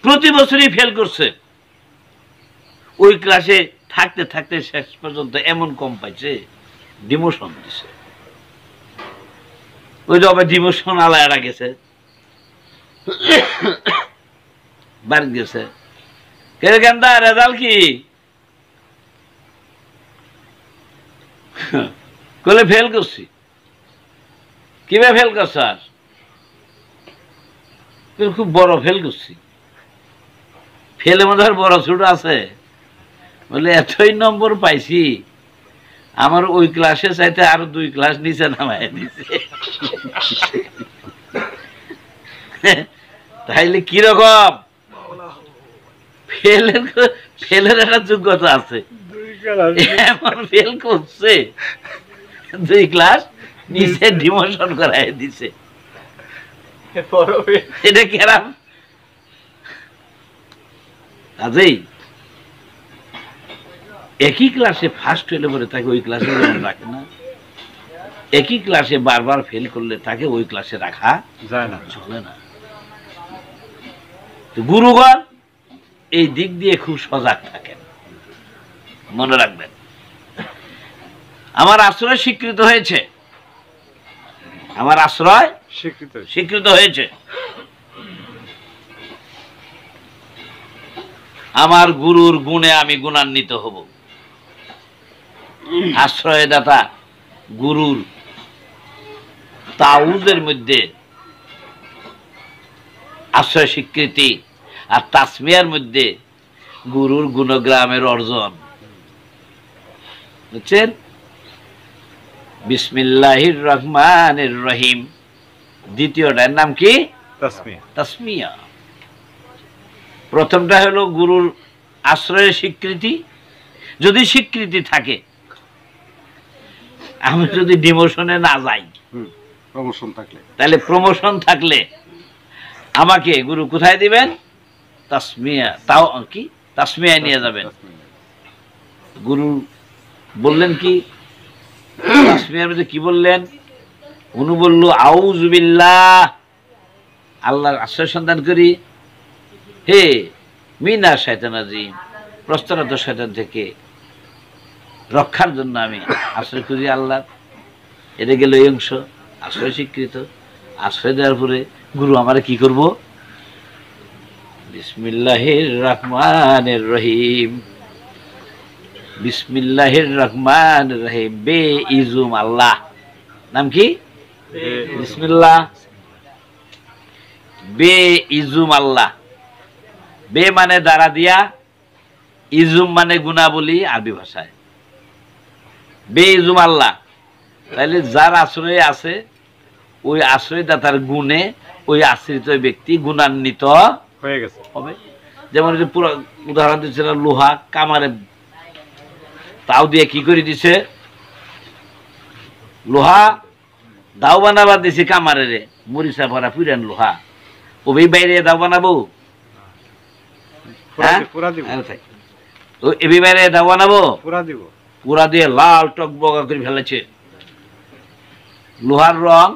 S1: প্রতি বছরই ফেল করছে, ওই ক্লাসে থাকতে থাকতে শেষ পর্যন্ত এমন কম পাইছে, ডিমোশন দিছে, ওই যে আবার ডিমোশন আলাদা গেছে, বাড়ি গেছে, কেন্দা রেজাল্ট কি? কলে ফেল করছি। কিভাবে ফেল করছ? আর খুব বড় ফেল করছি। ফেলের মধ্যে আর বড় ছোট আছে? বলে এতই নম্বর পাইছি, আমার ওই ক্লাসে চাইতে আরো 2 ক্লাস নিচে নামায় দিছে। তাইলে কিরকম? ফেলের একটা যোগ্যতা আছে, এমন ফেল করছে 2 ক্লাস নিচে ডিমোশন করাই দিছে। এটা কেরাম? কাজেই একই ক্লাসে ফার্স্ট হইলে পরে তাকে ওই ক্লাসে রাখে না, একই ক্লাসে বারবার ফেল করলে তাকে ওই ক্লাসে রাখা
S4: যায় না,
S1: চলে না। গুরুগণ এই দিক দিয়ে খুব সজাগ থাকেন, মনে রাখবেন। আমার আশ্রয় স্বীকৃত হয়েছে, আমার আশ্রয় স্বীকৃত হয়েছে। আমার গুরুর গুণে আমি গুণান্বিত হব। আশ্রয়দাতা গুরুর তাউজের মধ্যে আশ্রয় স্বীকৃতি, আর তাসমিয়ার মধ্যে গুরুর গুণগ্রামের অর্জন। বুঝছেন? বিসমিল্লাহির রহমানির রহিম, দ্বিতীয়টার নাম কি? তাসমিয়া। প্রথমটা হলো গুরুর আশ্রয়ের স্বীকৃতি। যদি স্বীকৃতি থাকে, আমি যদি ডিমোশনে না যাই,
S2: প্রমোশন থাকলে,
S1: তাহলে প্রমোশন থাকলে আমাকে গুরু কোথায় দিবেন? তাসমিয়া। তাও কি? তাসমিয়ায় নিয়ে যাবেন। গুরু বললেন কি? তাসমিয়ার মধ্যে কি বললেন? উনি বলল আউযু বিল্লাহ, আল্লাহর আশ্রয় সন্ধান করি, হে মিনাশ শাইতানির রাজিম, প্রস্তারিত শয়তান থেকে রক্ষার জন্য আমি আশ্রয় করি আল্লাহ। এটা গেল এই অংশ, আশ্রয় স্বীকৃত। আশ্রয় দেওয়ার পরে গুরু আমার কি করব? বিসমিল্লাহির রহমানির রহিম, বিসমিল্লাহির রহমানির রহিম, বে ইজুম আল্লাহ। নাম কি? বিসমিল্লাহ, বে ইজুম আল্লাহ। বে মানে দ্বারা দিয়া, ইজুম মানে গুণাবলী আরবি ভাষায়। বে ইজুম আল্লাহ, তাহলে যার আশ্রয়ে আছে ওই আশ্রয়দাতার গুণে ওই আশ্রিত ব্যক্তি গুণান্বিত
S4: হয়ে গেছে
S1: হবে। যেমন পুরো উদাহরণ দিচ্ছিল, লোহা কামারে তাও দিয়ে কি করে দিছে? লোহা দাও বানাবার দিছে কামারে রে, মরিচা ভরা পুরান লোহা, ওই বাইরে দাও বানাবো? এবি বাইরে দাও বানাবো? পুরা দিয়ে লাল টকবকা করে ফেলেছে। লোহার রং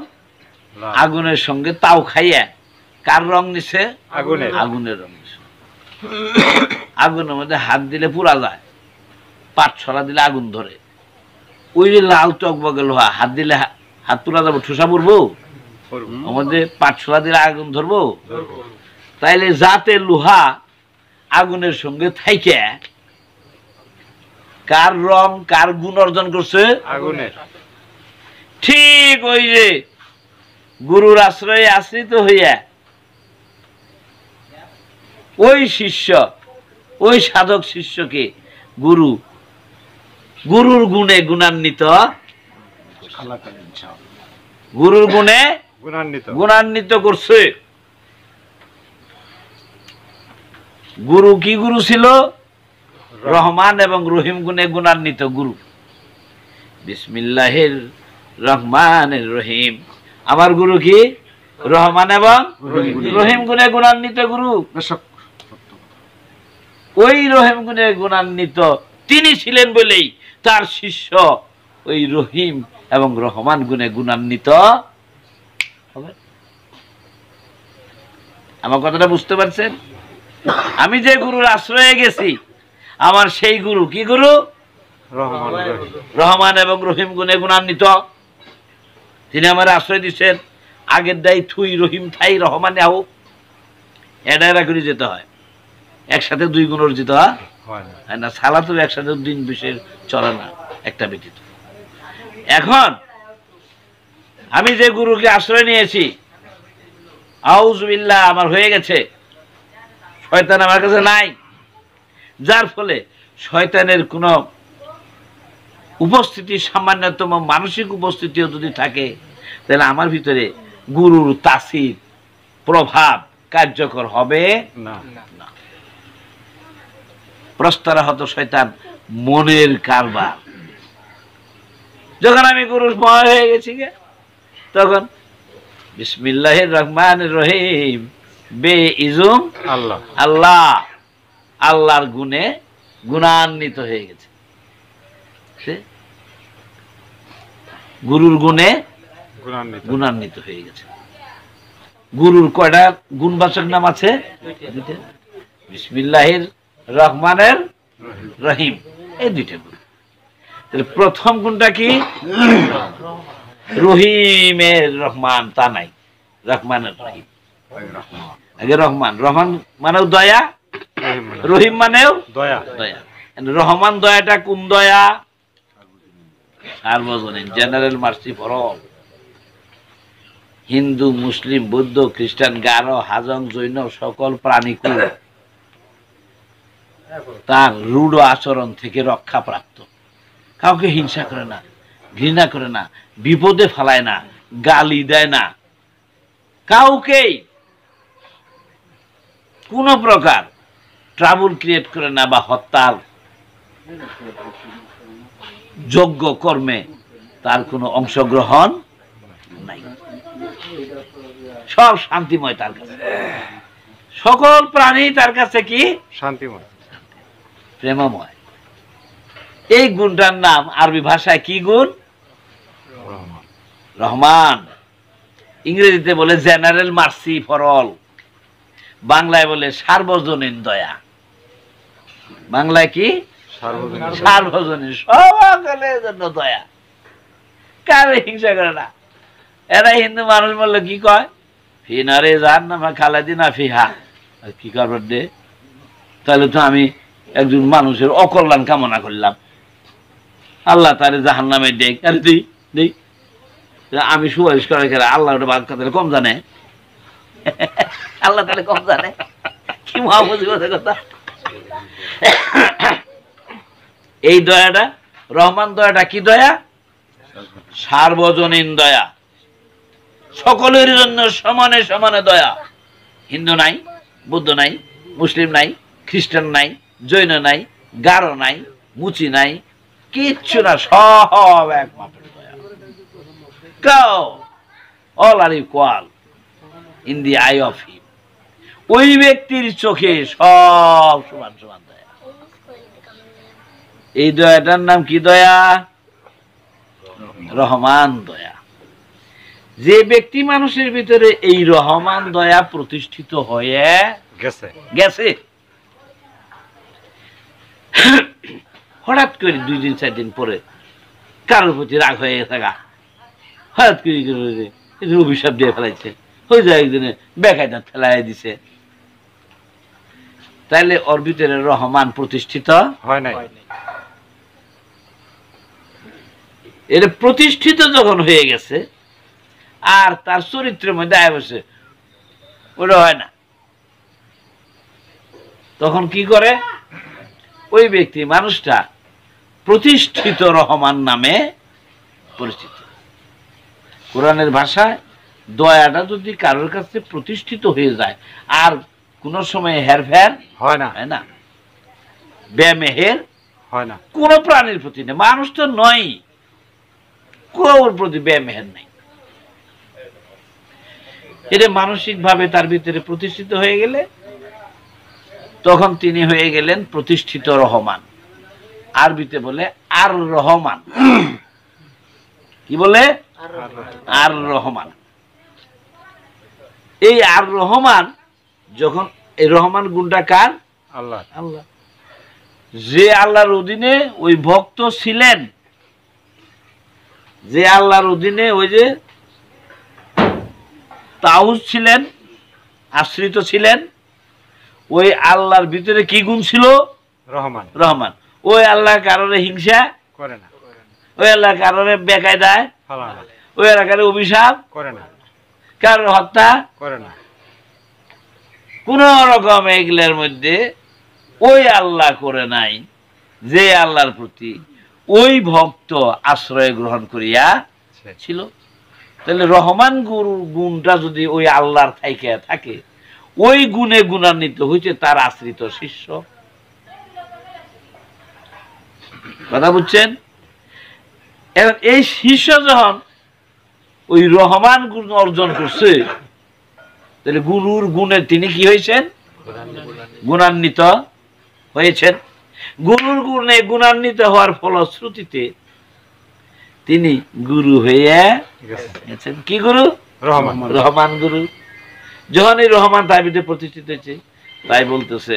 S1: আগুনের সঙ্গে তাও খাইয়া কার রং নিছে? আগুনের রং নিছে। আগুনের মধ্যে হাত দিলে পুরা যায়, পাট ছড়া দিলে আগুন ধরে। ওই যে লাল টকবকে লোহা, হাত দিলে হাত পুরা যাবো, ঠোসা পড়বো, আমাদের পাট ছড়া দিলে আগুন ধরবো। তাইলে যাতে লোহা আগুনের সঙ্গে থাইকে কার রং কার গুণ অর্জন করছে? আগুনের। ঠিক ওই যে গুরুর আশ্রয়ে আশ্রিত হইয়া ওই শিষ্য, ওই সাধক শিষ্যকে গুরু গুরুর গুণে গুণান্বিত, গুরুর গুণে গুণান্বিত করছে। গুরু কি গুরু ছিল? রহমান এবং রহিম গুণে গুণান্বিত গুরু। বিসমিল্লাহির রহমানির রহিম, আমার গুরু কি? রহমান এবং রহিম গুণে গুণান্বিত গুরু। ওই রহিম গুণে গুণান্বিত তিনি ছিলেন বলেই তার শিষ্য ওই রহিম এবং রহমান গুণে গুণান্বিত হবে। আমার কথাটা বুঝতে পারছেন? আমি যে গুরুর আশ্রয়ে গেছি, আমার সেই গুরু কি গুরু? রহমান এবং রহিম গুণে গুণান্বিত। তিনি আমার আশ্রয় দিচ্ছেন। আগের দায় থুই রহিম থাই রহমানে হোক, এডারা করে যেতে হয়, একসাথে 2 গুণ অর্জিত হয় না। সালাতুল একসাথে 2 বিষয়ের চলে না একটা ব্যতীত। এখন আমি যে গুরুকে আশ্রয় নিয়েছি, আউযুবিল্লাহ, আমার হয়ে গেছে, শয়তান আমার কাছে নাই, যার ফলে শয়তানের কোনো উপস্থিতি, সামান্যতম মানসিক উপস্থিতিও যদি থাকে, তাহলে আমার ভিতরে গুরুর তাসির প্রভাব কার্যকর হবে
S4: না।
S1: প্রস্তরাহত শয়তান মনের কারবার। যখন আমি গুরুর ভয় হয়ে গেছি গে, তখন বিসমিল্লাহির রহমানির রহিম বে ইজুম
S4: আল্লাহ
S1: আল্লাহ, আল্লাহর গুণে গুণান্বিত হয়ে গেছে। গুরুর গুণে গুণান্বিত হয়ে গেছে। গুরুর কয়টা গুণবাচক নাম আছে? বিসমিল্লাহির রহমানির রহিম, এই 2টা গুণ। তাহলে প্রথম গুণটা কি? রহিমের রহমান তা নাই, রহমানের রহিম। আগে রহমান, রহমান মানেও দয়া, রহিম মানেও
S4: দয়া।
S1: দয়া। রহমান দয়াটা কোন দয়া? সার্বজনীন, জেনারেল মার্সি ফর অল। হিন্দু, মুসলিম, বৌদ্ধ, খ্রিস্টান, গারো, হাজং, জৈন সকল প্রাণীকুল তার রূঢ় আচরণ থেকে রক্ষা প্রাপ্ত। কাউকে হিংসা করে না, ঘৃণা করে না, বিপদে ফেলায় না, গালি দেয় না, কাউকেই কোন প্রকার ট্রাবল ক্রিয়েট করে না, বা হত্যার যোগ্য কর্মে তার কোনো অংশগ্রহণ নাই। সব শান্তিময় তার কাছে, সকল প্রাণী তার কাছে কি?
S4: শান্তিময়,
S1: প্রেমময়। এই গুণটার নাম আরবি ভাষায় কি গুণ? রহমান। ইংরেজিতে বলে জেনারেল মার্সি ফর অল, বাংলায় বলে সার্বজনীন দয়া। বাংলায় কি? সার্বজনীন, সকলের জন্য দয়া, কারে হিংসা করে না। এরা হিন্দু মানুষ বললে কি কয়? ফিনারে যান না খালাদিনা ফিহা, কি করবার দে? তাহলে তো আমি একজন মানুষের অকল্যাণ কামনা করলাম, আল্লাহ তারে জাহান্নামে দেখ। আরে দিই দিই, আমি সুপারিশ করে খেলে আল্লাহ ওটা বাদ কথা কম জানে? আল্লাহ তাহলে কম জানে? কি মহামুসিবতের কথা। এই দয়াটা, রহমান দয়াটা কি দয়া? সার্বজনীন দয়া, সকলের জন্য সমানে সমানে দয়া। হিন্দু নাই, বৌদ্ধ নাই, মুসলিম নাই, খ্রিস্টান নাই, জৈন নাই, গারো নাই, মুচি নাই, কিচ্ছু না, সব একমাত্র দয়া। All are equal in the eye of him. ওই ব্যক্তির চোখে সব সমান সমান দয়া। এই দয়াটার নাম কি দয়া? রহমান দয়া। যে ব্যক্তি মানুষের ভিতরে এই রহমান দয়া প্রতিষ্ঠিত হয়ে গেছে, হঠাৎ করে 2 দিন 4 দিন পরে কারোর প্রতি রাগ হয়ে থাকা, হঠাৎ করে অভিশাপ দিয়ে ফেলাইছে, হয়ে যায় একদিনে বেকায়দা ফেলাই দিছে, তাইলে ওর ভিতরে রহমান প্রতিষ্ঠিত হয় নাই। এটা প্রতিষ্ঠিত যখন হয়ে গেছে আর তার চরিত্রের মধ্যে আয় বসে, ওটা হয় না। তখন কি করে? ওই ব্যক্তি মানুষটা প্রতিষ্ঠিত রহমান নামে পরিচিত। কোরআনের ভাষায় দয়াটা যদি কারোর কাছে প্রতিষ্ঠিত হয়ে যায় আর কোন সময় হেরফের হয় না, বেমেহের হয় না কোন প্রাণীর প্রতি নেই, মানুষ তো নয়, কোর প্রতি বেমেহের নাই, এটা মানসিক ভাবে তার ভিতরে প্রতিষ্ঠিত হয়ে গেলে তখন তিনি হয়ে গেলেন প্রতিষ্ঠিত রহমান। আরবিতে বলে আর রহমান। কি বলে? আর রহমান। এই আর রহমান যখন, এই রহমান গুণটা কার? আল্লাহ। আল্লাহ যে আল্লাহর অধীনে ওই ভক্ত ছিলেন, যে আল্লাহর অধীনে ওই যে তাউস ছিলেন, আশ্রিত ছিলেন, ওই আল্লাহর ভিতরে কি গুণ ছিল?
S4: রহমান
S1: রহমান। ওই আল্লাহ কারণে হিংসা
S4: করে না,
S1: ওই আল্লাহ কারণে বেকায়দায়
S4: ফালা না,
S1: ওই এলাকার অভিশাপ
S4: করে না,
S1: কারোর হত্যা
S4: করে না।
S1: কোন রকম এগুলোর মধ্যে ওই আল্লাহ করে নাই, যে আল্লাহর প্রতি ওই ভক্ত আশ্রয় গ্রহণ করিয়া ছিল। তাহলে রহমান গুরুর গুণটা যদি ওই আল্লাহর থাইকে থাকে, ওই গুণে গুণান্বিত হয়েছে তার আশ্রিত শিষ্য। কথা বুঝছেন? এখন এই শিষ্য যখন ওই রহমান গুণ অর্জন করছে, তাহলে গুরুর গুণে তিনি কি হয়েছেন? গুণান্বিত হয়েছেন। গুরুর গুণে গুণান্বিত হওয়ার ফলশ্রুতিতে তিনি গুরু হয়ে গেছেন। কি গুরু?
S4: রহমান।
S1: রহমান গুরু। যখন এই রহমান তার ভিতরে প্রতিষ্ঠিত হয়েছে, তাই বলতেছে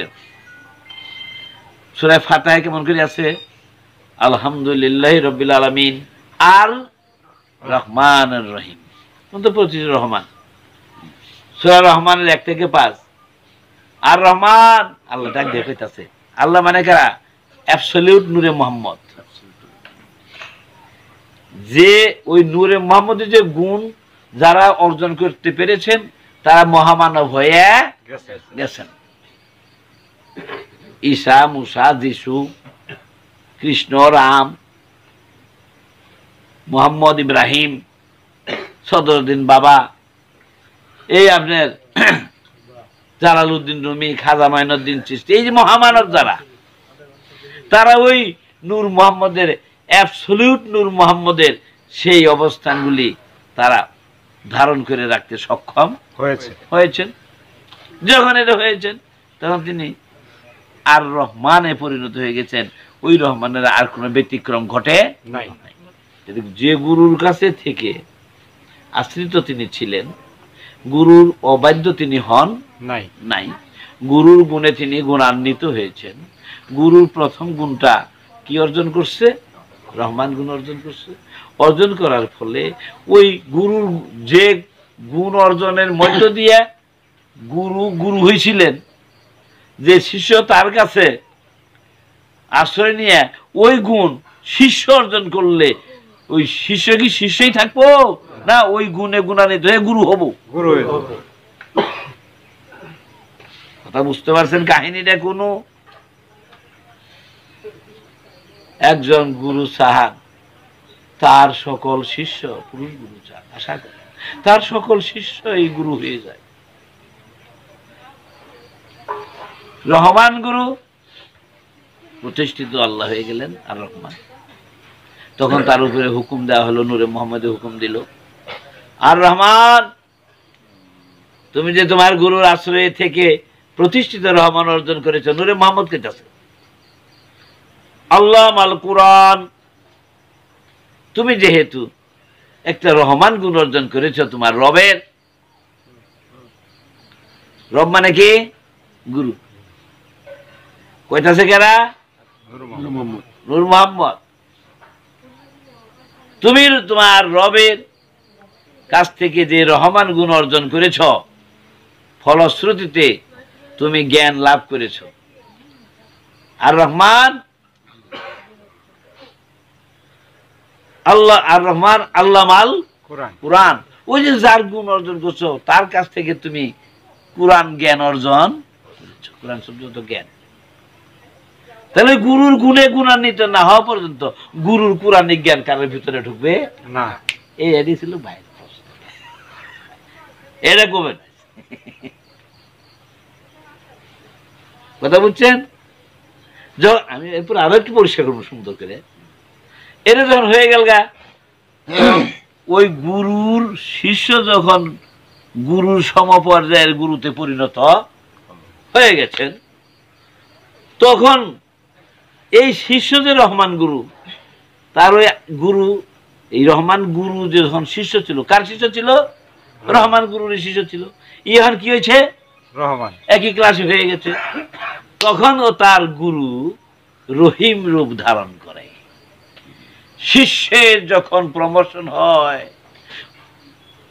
S1: সূরা ফাতিহা কেমন করে আছে? আলহামদুলিল্লাহি রাব্বিল আলামিন আর রহমানির রহিম। কোন তো প্রতিষ্ঠিত রহমান। সূরা রহমানের 1 থেকে 5। আর রহমান আল্লাহ ডাক দিয়ে কইতাছে, আল্লাহ মানে কারা? অ্যাবসলিউট নূরে মুহাম্মদ। যে ওই নূরে মুহাম্মদের যে গুণ যারা অর্জন করতে পেরেছেন, তারা মহামানব হয়ে গেছেন। ঈসা, মুসা, যিশু, কৃষ্ণ, রাম, মোহাম্মদ, ইব্রাহিম, সদরুদ্দিন বাবা, এই আপনার জালালউদ্দিন রুমি, খাজা মাইনুদ্দিন চিশতি, এই যে মহামানব যারা, তারা ওই নূর মুহাম্মদের, অ্যাবসলিউট নূর মুহাম্মদের সেই অবস্থানগুলি তারা ধারণ করে রাখতে সক্ষম হয়েছেন। যখন এটা হয়েছেন, তখন তিনি আর রহমানে পরিণত হয়ে গেছেন। ওই রহমানের আর কোনো ব্যতিক্রম ঘটে নাই। যে গুরুর কাছে থেকে আশ্রিত তিনি ছিলেন, গুরুর অবাধ্য তিনি হন নাই। গুরুর গুণে তিনি গুণান্বিত হয়েছেন। গুরুর প্রথম গুণটা কি অর্জন করছে? রহমান গুণ অর্জন করছে। অর্জন করার ফলে ওই গুরুর যে গুণ অর্জনের মধ্য দিয়ে গুরু হয়েছিলেন, যে শিষ্য তার কাছে আশ্রয় নিয়ে ওই গুণ শিষ্য অর্জন করলে, ওই শিষ্য কি শিষ্যই থাকবো না ওই গুণে গুণান্বিত হয়ে গুরু হব? কথা বুঝতে পারছেন কাহিনীটা? কোনো একজন গুরু চাহান তার সকল শিষ্য, পুরুষ গুরু চান, আশা করেন তার সকল শিষ্য এই গুরু হয়ে যায়। রহমান গুরু প্রতিষ্ঠিত আল্লাহ হয়ে গেলেন আর রহমান। তখন তার উপরে হুকুম দেওয়া হলো, নূরে মুহাম্মদে হুকুম দিল, আর রহমান তুমি যে তোমার গুরুর আশ্রয় থেকে প্রতিষ্ঠিত রহমান অর্জন করেছ, নূরে মুহাম্মদ কে আছে আল্লাহ আল কুরআন, তুমি যেহেতু একটা রহমান গুণ অর্জন করেছ তোমার রবের, রব মানে কি? গুরু। কইতাছে কারা? নূর মুহাম্মদ। তুমি তোমার রবের কাছ থেকে যে রহমান গুণ অর্জন করেছ, ফলশ্রুতিতে তুমি জ্ঞান লাভ করেছ। আর রহমান আল্লাহ, আর রহমান আল্লাহ মাল কুরআন, ওই যে যার গুণ অর্জন করছো তার কাছ থেকে তুমি কুরআন জ্ঞান অর্জন করেছো। কুরআন শব্দ তো জ্ঞান। তাহলে গুরুর গুণে গুণান্বিত না হওয়া পর্যন্ত গুরুর কুরআনিক জ্ঞান কারোর ভিতরে ঢুকবে না। এই এডি ছিল বাইরে এটা কবে কথা বুঝছেন? আমি এরপর আরো একটু পরিষ্কার করবো সুন্দর করে। এটা যখন হয়ে গেল গা, ওই গুরুর শিষ্য যখন গুরুর সমপর্যায়ের গুরুতে পরিণত হয়ে গেছেন, তখন এই শিষ্য যে রহমান গুরু, তার ওই গুরু, এই রহমান গুরু যে যখন শিষ্য ছিল, কার শিষ্য ছিল? রহমান গুরুর শিষ্য ছিল। এখন কি হয়েছে? রহমান একই ক্লাসে হয়ে গেছে। তখন ও তার গুরু রহিম রূপ ধারণ করে। শিষ্যের যখন প্রমোশন হয়,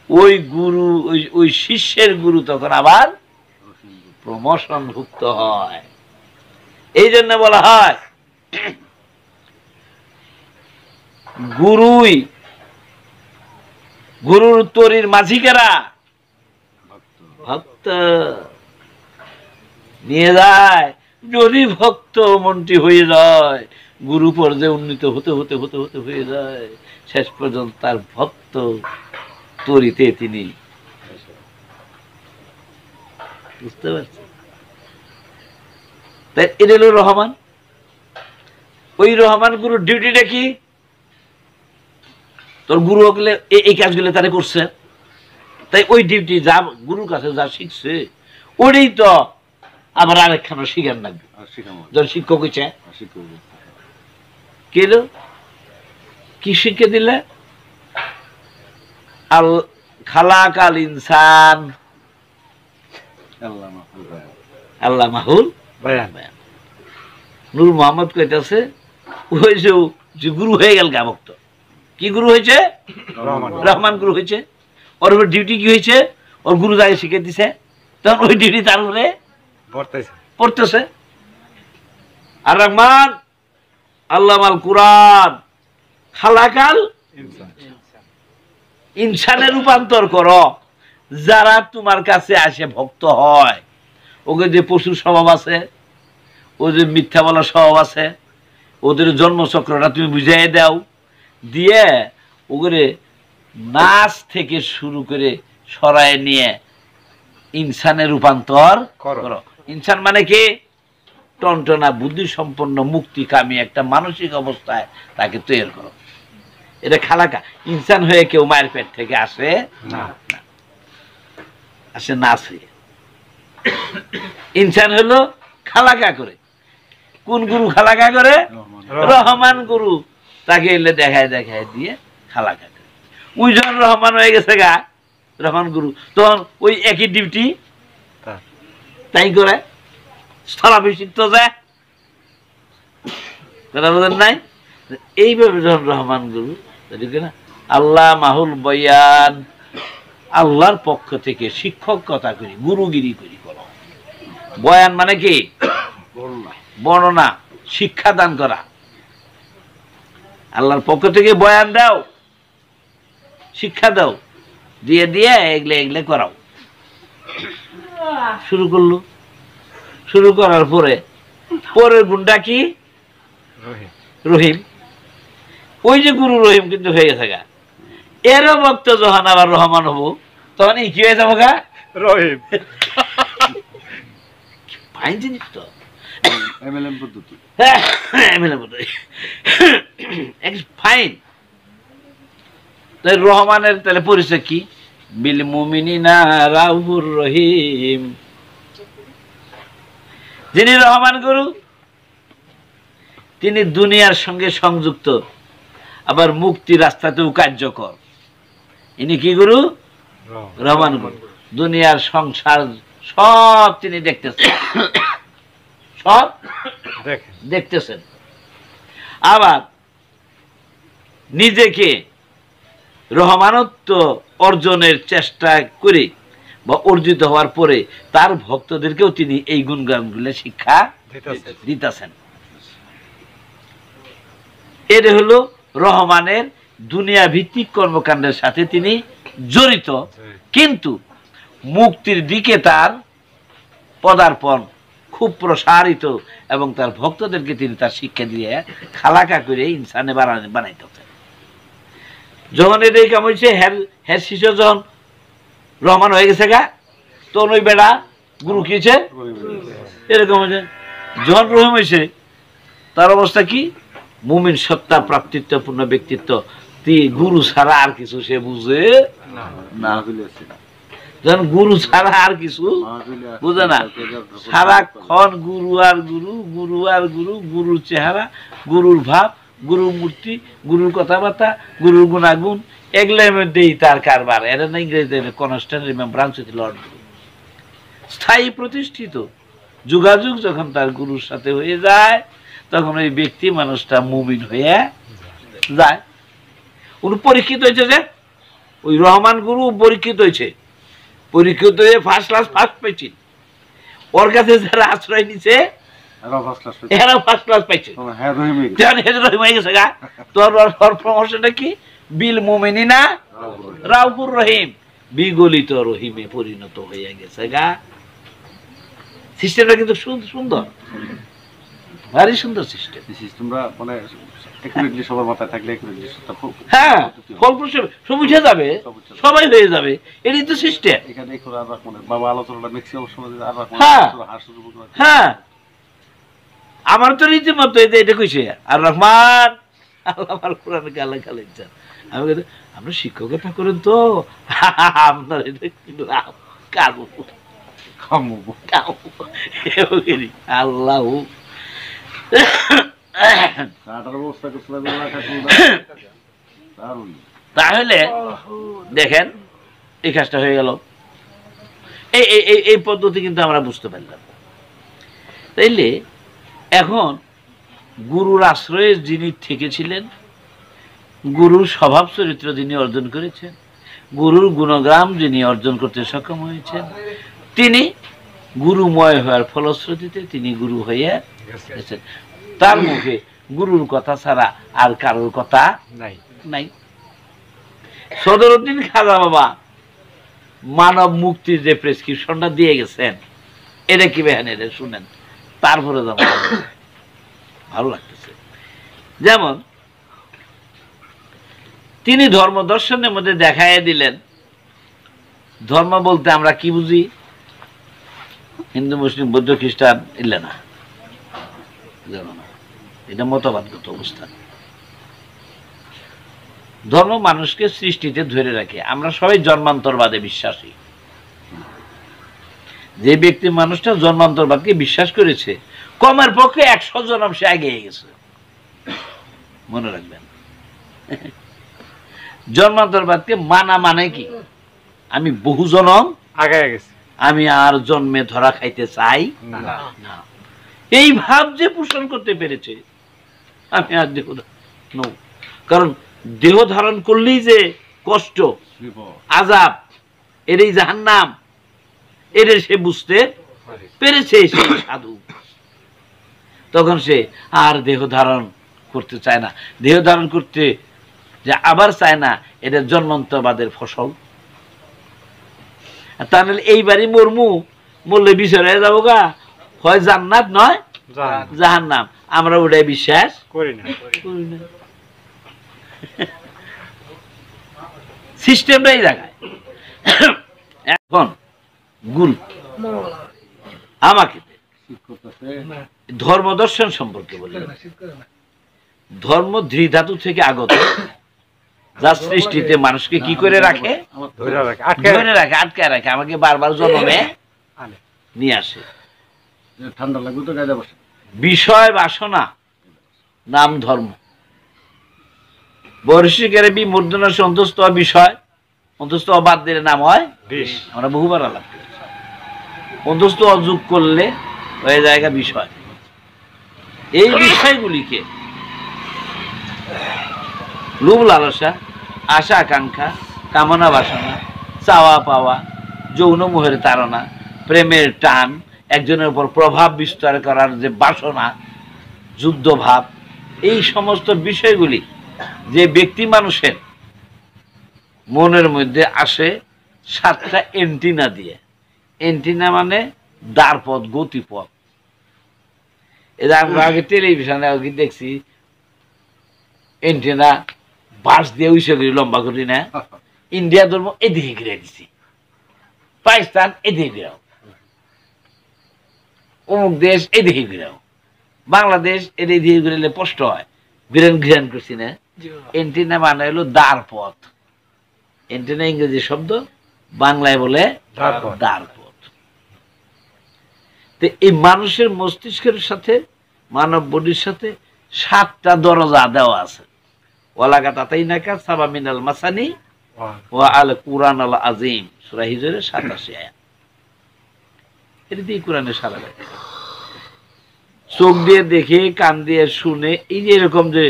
S1: ওই গুরু, ওই শিষ্যের গুরু তখন আবার প্রমোশন ভুক্ত হয়। এই জন্য বলা হয় গুরুর তরির মাঝিকেরা ভক্ত নিয়ে যায়। যদি ভক্ত মনটি হয়ে যায়, গুরু পর্যায়ে উন্নীত হতে হতে হতে হতে হয়ে যায়, শেষ পর্যন্ত তার ভক্ত তরিতে তিনি, বুঝতে পারছেন? তাই এটা হলো রহমান। ওই রহমান গুরুর ডিউটিটা কি? তোর গুরু হলে এই কাজগুলো তারা করছে, তাই ওই ডিউটি যা গুরুর কাছে যা শিখছে ওটাই তো আবার আরেকখানা শিখার লাগবে। যখন শিক্ষক হয়েছে কি শিখে দিলে? আল খালাক আল ইনসান আল্লাহ মাহুল
S4: বায়ান।
S1: নূর মোহাম্মদ কইতাছে ওই যে গুরু হয়ে গেল গা ভক্ত। কি গুরু হয়েছে? রহমান গুরু হয়েছে। ওর উপর ডিউটি কি হয়েছে? ওর গুরু যাকে শিখে দিছে, তখন ওই ডিউটি তার উপরে পড়তেছে। আর রহমান আল্লাহ মাল কুরআন খালাকাল ইনসানে রূপান্তর করো। যারা তোমার কাছে আসে ভক্ত হয়, ওকে যে পশুর স্বভাব আছে, ও যে মিথ্যা বলার স্বভাব আছে, ওদের জন্মচক্রটা তুমি বুঝাই দাও, দিয়ে ওগুলো নাচ থেকে শুরু করে সরায় নিয়ে ইনসানে রূপান্তর করো। ইনসান মানে কি? টনটনা বুদ্ধি সম্পন্ন মুক্তিকামী একটা মানসিক অবস্থায় তাকে তৈরি করো। এটা খালাকা। ইনসান হয়ে কেউ মায়ের পেট থেকে আসে না, আসে নাচ হয়ে। ইনসান হলো খালাকা করে। কোন গুরু খালাকা করে? রহমান গুরু। তাকে এলে দেখায় দেখায় দিয়ে খালাকা করে। ওই যখন রহমান হয়ে গেছে গা, রহমান গুরু, তখন ওই একই ডিউটি তাই করে স্থলাভিষিক্ত যায়। কথা বলেন নাই? এইভাবে যখন রহমান গুরু আল্লাহ মাহুল বয়ান, আল্লাহর পক্ষ থেকে শিক্ষকতা করি, গুরুগিরি করি করো। বয়ান মানে কি? বর্ণনা, শিক্ষাদান করা। আল্লাহর পক্ষ থেকে বয়ান দাও, শিক্ষা দাও, দিয়ে দিয়ে এগলে এগলে করাও। শুরু করলো। শুরু করার পরে পরের গুণটা কি? রহিম। ওই যে গুরু রহিম কিন্তু হয়ে গেছে গা। এরও ভক্ত যখন আবার রহমান হবো, তখন কি হয়ে যাবো গা?
S4: রহিম।
S1: ফাইন জিনিস তো।
S2: এমএলএম পদ্ধতি।
S1: ফাইন। রহমানের তাহলে পরিচয় কি? বিল মুমিনিনা রাউফুর রহিম। যিনি রহমান গুরু, তিনি দুনিয়ার সঙ্গে সংযুক্ত, আবার মুক্তি রাস্তাতেও কার্যকর। ইনি কি গুরু? রহমান গুরু। দুনিয়ার সংসার সব তিনি দেখতেছেন, সব দেখতেছেন। আবার নিজেকে রহমানত্ব অর্জনের চেষ্টা করে বা অর্জিত হওয়ার পরে তার ভক্তদেরকেও তিনি এই গুণগানগুলো শিক্ষা দিতেছেন। এর হলো রহমানের দুনিয়া ভিত্তিক কর্মকাণ্ডের সাথে তিনি জড়িত, কিন্তু মুক্তির দিকে তার পদার্পণ খুব প্রসারিত, এবং তার ভক্তদেরকে তিনি তার শিক্ষা দিয়ে খালাকা করে ইনসানে বানাইতেছেন। যখন এটাই কাম হয়েছে, হ্যার শিষ্য যখন রহমান হয়ে গেছে গা, তখন ওই বেড়া গুরু খেয়েছে এরকম হয়েছে। যখন রহিম হয়েছে, তার অবস্থা কি? মুমিন সত্তা প্রাপ্তিত্বপূর্ণ ব্যক্তিত্ব, গুরু ছাড়া আর কিছু সে বুঝে না। যখন গুরু ছাড়া আর কিছু বুঝে না, সারাক্ষণ গুরু আর গুরু, গুরু আর গুরু, গুরুর চেহারা, গুরুর ভাব, গুরুর মূর্তি, গুরুর কথাবার্তা, গুরুর গুণাগুণ, এগুলোর মধ্যেই তার কারবার। এটা না ইংরেজিতে কনস্ট্যান্ট রিমেম্ব্রান্স উইথ লর্ড গুরু। স্থায়ী প্রতিষ্ঠিত যোগাযোগ যখন তার গুরুর সাথে হয়ে যায়, তখন ওই ব্যক্তি মানুষটা মুমিন হয়ে যায়। উনি পরীক্ষিত হয়েছে, যে ওই রহমান গুরু পরীক্ষিত হয়েছে, পরীক্ষিত হয়ে ফার্স্ট ক্লাস ফার্স্ট পেয়েছেন। ওর কাছে যারা আশ্রয় নিছে এরা ফার্স্ট ক্লাস পাইছে। হয়ে গেছে গা। তোর প্রমোশনটা কি? বিল মুমিনিনা রাউফুর রহিম, বিগলিত রহিমে পরিণত হয়ে গেছে গা। সিস্টেমটা কিন্তু সুন্দর, ভারী সুন্দর সিস্টেম।
S2: সিস্টেমটা মানে একুরেটলি সবার মাথায় থাকলে একুরেটলি
S1: হ্যাঁ, ফলপ্রসূ সব উঠে যাবে, সবাই হয়ে যাবে, এটাই তো সিস্টেম।
S2: এখানে এখন আর রহমানের বাবা আলোচনাটা ম্যাক্সিমাম সময় আর
S1: হ্যাঁ
S2: রহমান হাসি শুরু করে।
S1: হ্যাঁ, আমার তো রীতিমতো এটা কইছে আর রহমান আল্লাহ আমার কোরআনে গালা গালাইছেন। আমি বলি আমরা শিক্ষকতা করেন তো আপনার এটা কিন্তু কামু
S2: খামু
S1: আল্লাহ
S2: কাটার ব্যবস্থা করছিলাম দারুণ।
S1: তাহলে দেখেন এই কাজটা হয়ে গেল। এই পদ্ধতি কিন্তু আমরা বুঝতে পারলাম। তাইলে এখন গুরুর আশ্রয়ে যিনি থেকেছিলেন, গুরুর স্বভাব চরিত্র যিনি অর্জন করেছেন, গুরুর গুণগ্রাম যিনি অর্জন করতে সক্ষম হয়েছেন, তিনি গুরুময় হওয়ার ফলশ্রুতিতে তিনি গুরু হয়ে গেছেন। তার মুখে গুরুর কথা ছাড়া আর কারোর কথা নাই। সদরউদ্দিন খাজা বাবা মানব মুক্তির যে প্রেসক্রিপশনটা দিয়ে গেছেন, এটা কি বেহান, এটা শুনেন, তারপরে যেমন ভালো লাগতেছে। যেমন তিনি ধর্ম দর্শনের মধ্যে দেখাইয়া দিলেন, ধর্ম বলতে আমরা কি বুঝি? হিন্দু, মুসলিম, বৌদ্ধ, খ্রিস্টান এলে না, এটা মতবাদগত অবস্থান। ধর্ম মানুষকে সৃষ্টিতে ধরে রাখে। আমরা সবাই জন্মান্তরবাদে বিশ্বাসী। যে ব্যক্তি মানুষটা জন্মান্তরবাদকে বিশ্বাস করেছে, কমের পক্ষে 100 জন্ম সে এগিয়ে গেছে, মনে রাখবেন। জন্মান্তরবাদকে মানা মানে কি? আমি বহু জন্ম
S4: আগে গেছি,
S1: আমি আর জন্মে ধরা খাইতে চাই না। এই ভাব যে পোষণ করতে পেরেছে, আমি আর দেহ নৌ, কারণ দেহ ধারণ করলেই যে কষ্ট, আযাব, এরই জাহান্নাম, এর সে বুঝতে পেরেছে। সেই সাধু তখন সে আর দেহ ধারণ করতে চায় না। দেহ ধারণ করতে যে আবার চায় না, এটা জন্মান্তরবাদের ফসল। তাহলে এইবারই মরমু, মরলে বিচার হয়ে যাবো গা, হয় জান্নাত নয় জাহান্নাম। আমরা ওটাই বিশ্বাস
S4: করি না।
S1: সিস্টেমটাই জায়গায়। এখন গুরু আমাকে ধর্ম দর্শন সম্পর্কে বললেন। ধর্ম ধৃধাতু থেকে আগত, যা সৃষ্টিতে মানুষকে কি করে রাখে? ধরে রাখে, আটকায় রাখে, আমাকে বারবার জন্মে নিয়ে আসে।
S2: ঠান্ডা লাগবে তো গায়ে বসে।
S1: বিষয় বাসনা নাম ধর্ম। বৈশ্বিকের বিমূর্ধনা সন্তুষ্ট বিষয়, অন্তস্থ বাদ দিলে নাম হয় বিষ। আমরা বহুবার আলাপ করেছি। অন্তস্থ অযোগ করলে হয়ে জায়গা বিষয়। এই বিষয়গুলিকে লোভ লালসা, আশা আকাঙ্ক্ষা, কামনা বাসনা, চাওয়া পাওয়া, যৌন মোহের তাড়না, প্রেমের টান, একজনের উপর প্রভাব বিস্তার করার যে বাসনা, যুদ্ধ ভাব, এই সমস্ত বিষয়গুলি যে ব্যক্তি মানুষের মনের মধ্যে আসে 7টা এন্টিনা দিয়ে। এন্টিনা মানে দ্বারপথ, গতিপথ। এটা আমরা আগে টেলিভিশনে আগে দেখছি, এন্টিনা বাস দিয়ে উইসে করি লম্বা করি না। ইন্ডিয়া ধর্ম এদিকে ঘিরে দিছি, পাকিস্তান এদিকে ঘিরাও, অমুক দেশ এদিকে ঘিরাও, বাংলাদেশ এদিকে ঘিরালে স্পষ্ট হয়। ঘিরান করছি না। এন্টিনা মানে হলো দ্বারপথ। এন্টিনা ইংরেজি শব্দ, বাংলায় বলে দ্বারপথ। তো এই মানুষের মস্তিষ্কের সাথে, মানব বডির সাথে 7টা দরজা দেওয়া আছে। ওয়ালাকা তাতাইনাকা সাবা মিনাল মাসানি ওয়া আল কুরআন আল আযীম, সূরা হিজরের 87 আয়াত। এটা দিয়ে কোরআনের সারা লাগে। চোখ দিয়ে দেখে, কান দিয়ে শুনে, এই যে এরকম যে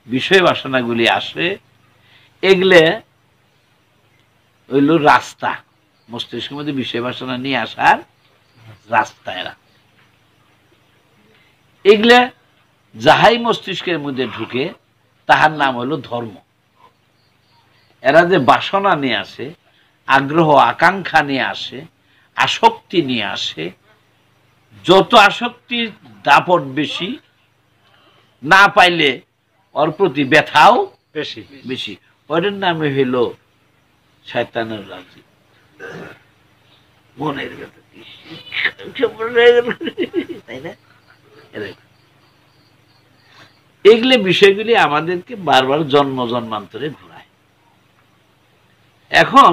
S1: বিষয় বাসনাগুলি আসে, এগুলো হইল রাস্তা মস্তিষ্কের মধ্যে বিষয় বাসনা নিয়ে আসার রাস্তায় এরা এগুলা যাহাই মস্তিষ্কের মধ্যে ঢুকে তাহার নাম হলো ধর্ম। এরা যে বাসনা নিয়ে আসে, আগ্রহ আকাঙ্ক্ষা নিয়ে আসে, আসক্তি নিয়ে আসে, যত আসক্তির দাপট বেশি, না পাইলে ওর প্রতি ব্যথাও
S4: বেশি।
S1: বেশি, ওটার নামে হইল শয়তানের রাজি। মনের কথা তাই না? এগুলো বিষয়গুলি আমাদেরকে বারবার জন্ম জন্মান্তরে ঘোরায়। এখন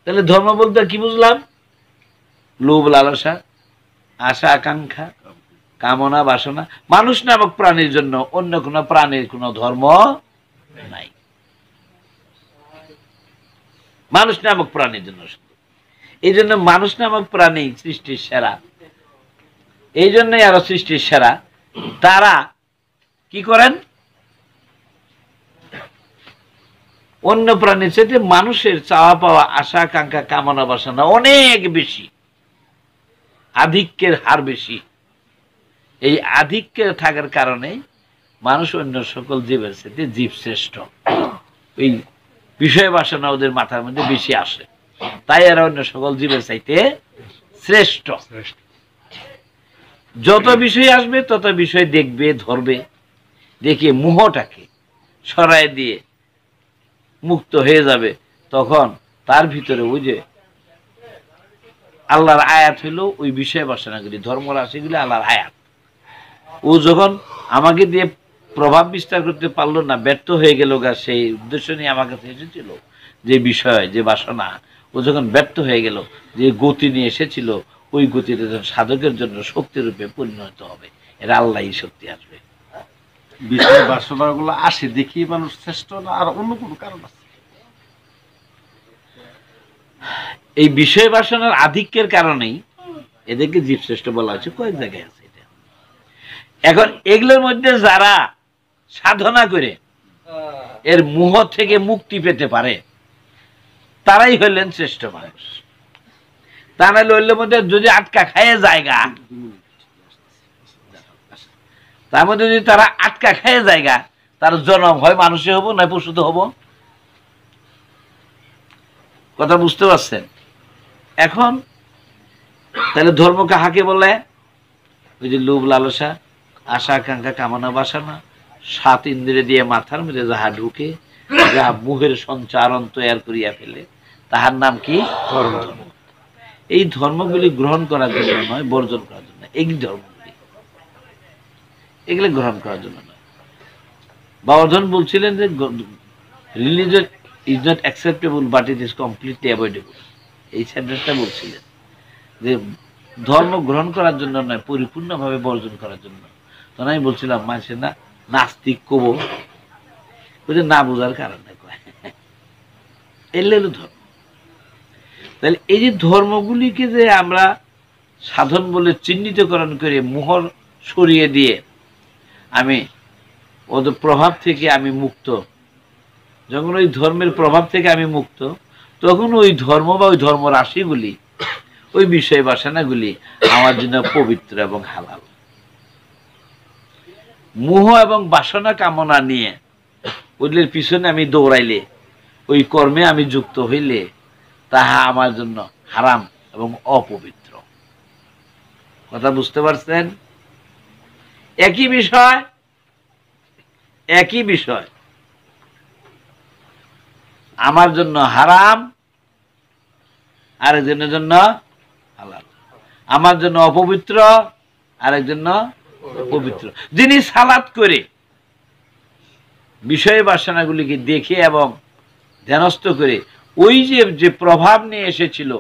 S1: তাহলে ধর্ম বলতে কি বুঝলাম? লোভ লালসা, আশা আকাঙ্ক্ষা, কামনা বাসনা। মানুষ নামক প্রাণীর জন্য অন্য কোনো প্রাণীর কোনো ধর্ম নাই। মানুষ নামক প্রাণীর জন্য শুধু। এই জন্য মানুষ নামক প্রাণী সৃষ্টির সেরা। এই জন্যই আরো সৃষ্টির সেরা। তারা কি করেন? অন্য প্রাণীর সাথে মানুষের চাওয়া পাওয়া, আশা আকাঙ্ক্ষা, কামনা বাসনা অনেক বেশি, আধিক্যের হার বেশি। এই আধিক্যের থাকার কারণে মানুষ অন্য সকল জীবের সাথে জীব শ্রেষ্ঠ। এই বিষয় বাসনা ওদের মাথার মধ্যে বেশি আসে, তাই এরা অন্য সকল জীবের চাইতে শ্রেষ্ঠ। যত বিষয় আসবে তত বিষয় দেখবে, ধরবে, দেখে মোহটাকে সরায় দিয়ে মুক্ত হয়ে যাবে। তখন তার ভিতরে ওই যে আল্লাহর আয়াত হইল ওই বিষয় বাসনাগুলি, ধর্মরাশিগুলি আল্লাহর আয়াত। ও যখন আমাকে দিয়ে প্রভাব বিস্তার করতে পারলো না, ব্যর্থ হয়ে গেল গা, সেই উদ্দেশ্য নিয়ে আমার কাছে এসেছিল যে বিষয়, যে বাসনা, ও যখন ব্যর্থ হয়ে গেল, যে গতি নিয়ে এসেছিল, ওই গতিটা সাধকের জন্য শক্তিরূপে পরিণত হবে। এরা আল্লাহই শক্তি আসবে।
S2: বিষয় বাসনা গুলো আসে দেখি মানুষ শ্রেষ্ঠ, না আর অন্য কোনো কারণ আছে?
S1: এই বিষয় বাসনার আধিক্যের কারণেই এদেরকে জীবশ্রেষ্ঠ বলা হচ্ছে। কয়েক জায়গায় আছে এটা। এখন এগুলোর মধ্যে যারা সাধনা করে এর মোহ থেকে মুক্তি পেতে পারে তারাই হইলেন শ্রেষ্ঠ মানুষ। তা নাহলে ওইগুলোর মধ্যে যদি আটকা খায় জায়গা, তার মধ্যে যদি তারা আটকা খায় জায়গা, তার জন্ম হয় মানুষে হবো না পশুতে হবো। কথা বুঝতে পারছেন? এখন তাহলে ধর্ম কাহাকে বলে? ওই যে লোভ লালসা, আশা আকাঙ্ক্ষা, কামনা বাসনা, 7 ইন্দ্রিয় দিয়ে মাথার মধ্যে যাহা ঢুকে, যাহা মুহের সঞ্চারণ তৈরি করিয়া ফেলে, তাহার নাম কি? ধর্ম। এই ধর্মগুলি গ্রহণ করার জন্য নয়, বর্জন করার জন্য। এই ধর্মগুলি এগুলি গ্রহণ করার জন্য নয়। বাবাজন বলছিলেন যে religion is not acceptable but it is completely avoidable। এই সেন্টেন্সটা বলছিলেন যে ধর্ম গ্রহণ করার জন্য নয়, পরিপূর্ণভাবে বর্জন করার জন্য। তখন আমি বলছিলাম মানুষের না নাস্তিক কবো, ওই যে না বোঝার কারণে কয় এলে ধর্ম। তাহলে এই যে ধর্মগুলিকে যে আমরা সাধন বলে চিহ্নিতকরণ করে মোহর সরিয়ে দিয়ে আমি ওদের প্রভাব থেকে আমি মুক্ত, যখন ওই ধর্মের প্রভাব থেকে আমি মুক্ত, তখন ওই ধর্ম বা ওই ধর্ম রাশিগুলি, ওই বিষয় বাসনাগুলি আমার জন্য পবিত্র এবং হালাল। মোহ এবং বাসনা কামনা নিয়ে ওদের পিছনে আমি দৌড়াইলে, ওই কর্মে আমি যুক্ত হইলে, তাহা আমার জন্য হারাম এবং অপবিত্র। কথা বুঝতে পারছেন? একই বিষয়, একই বিষয় আমার জন্য হারাম, আরেকজনের জন্য হালাল। আমার জন্য অপবিত্র, আরেকজন পবিত্র। যিনি সালাত করে বিষয় বাসনাগুলিকে দেখে এবং ধ্যানস্থ করে ওই যে প্রভাব নিয়ে এসেছিল,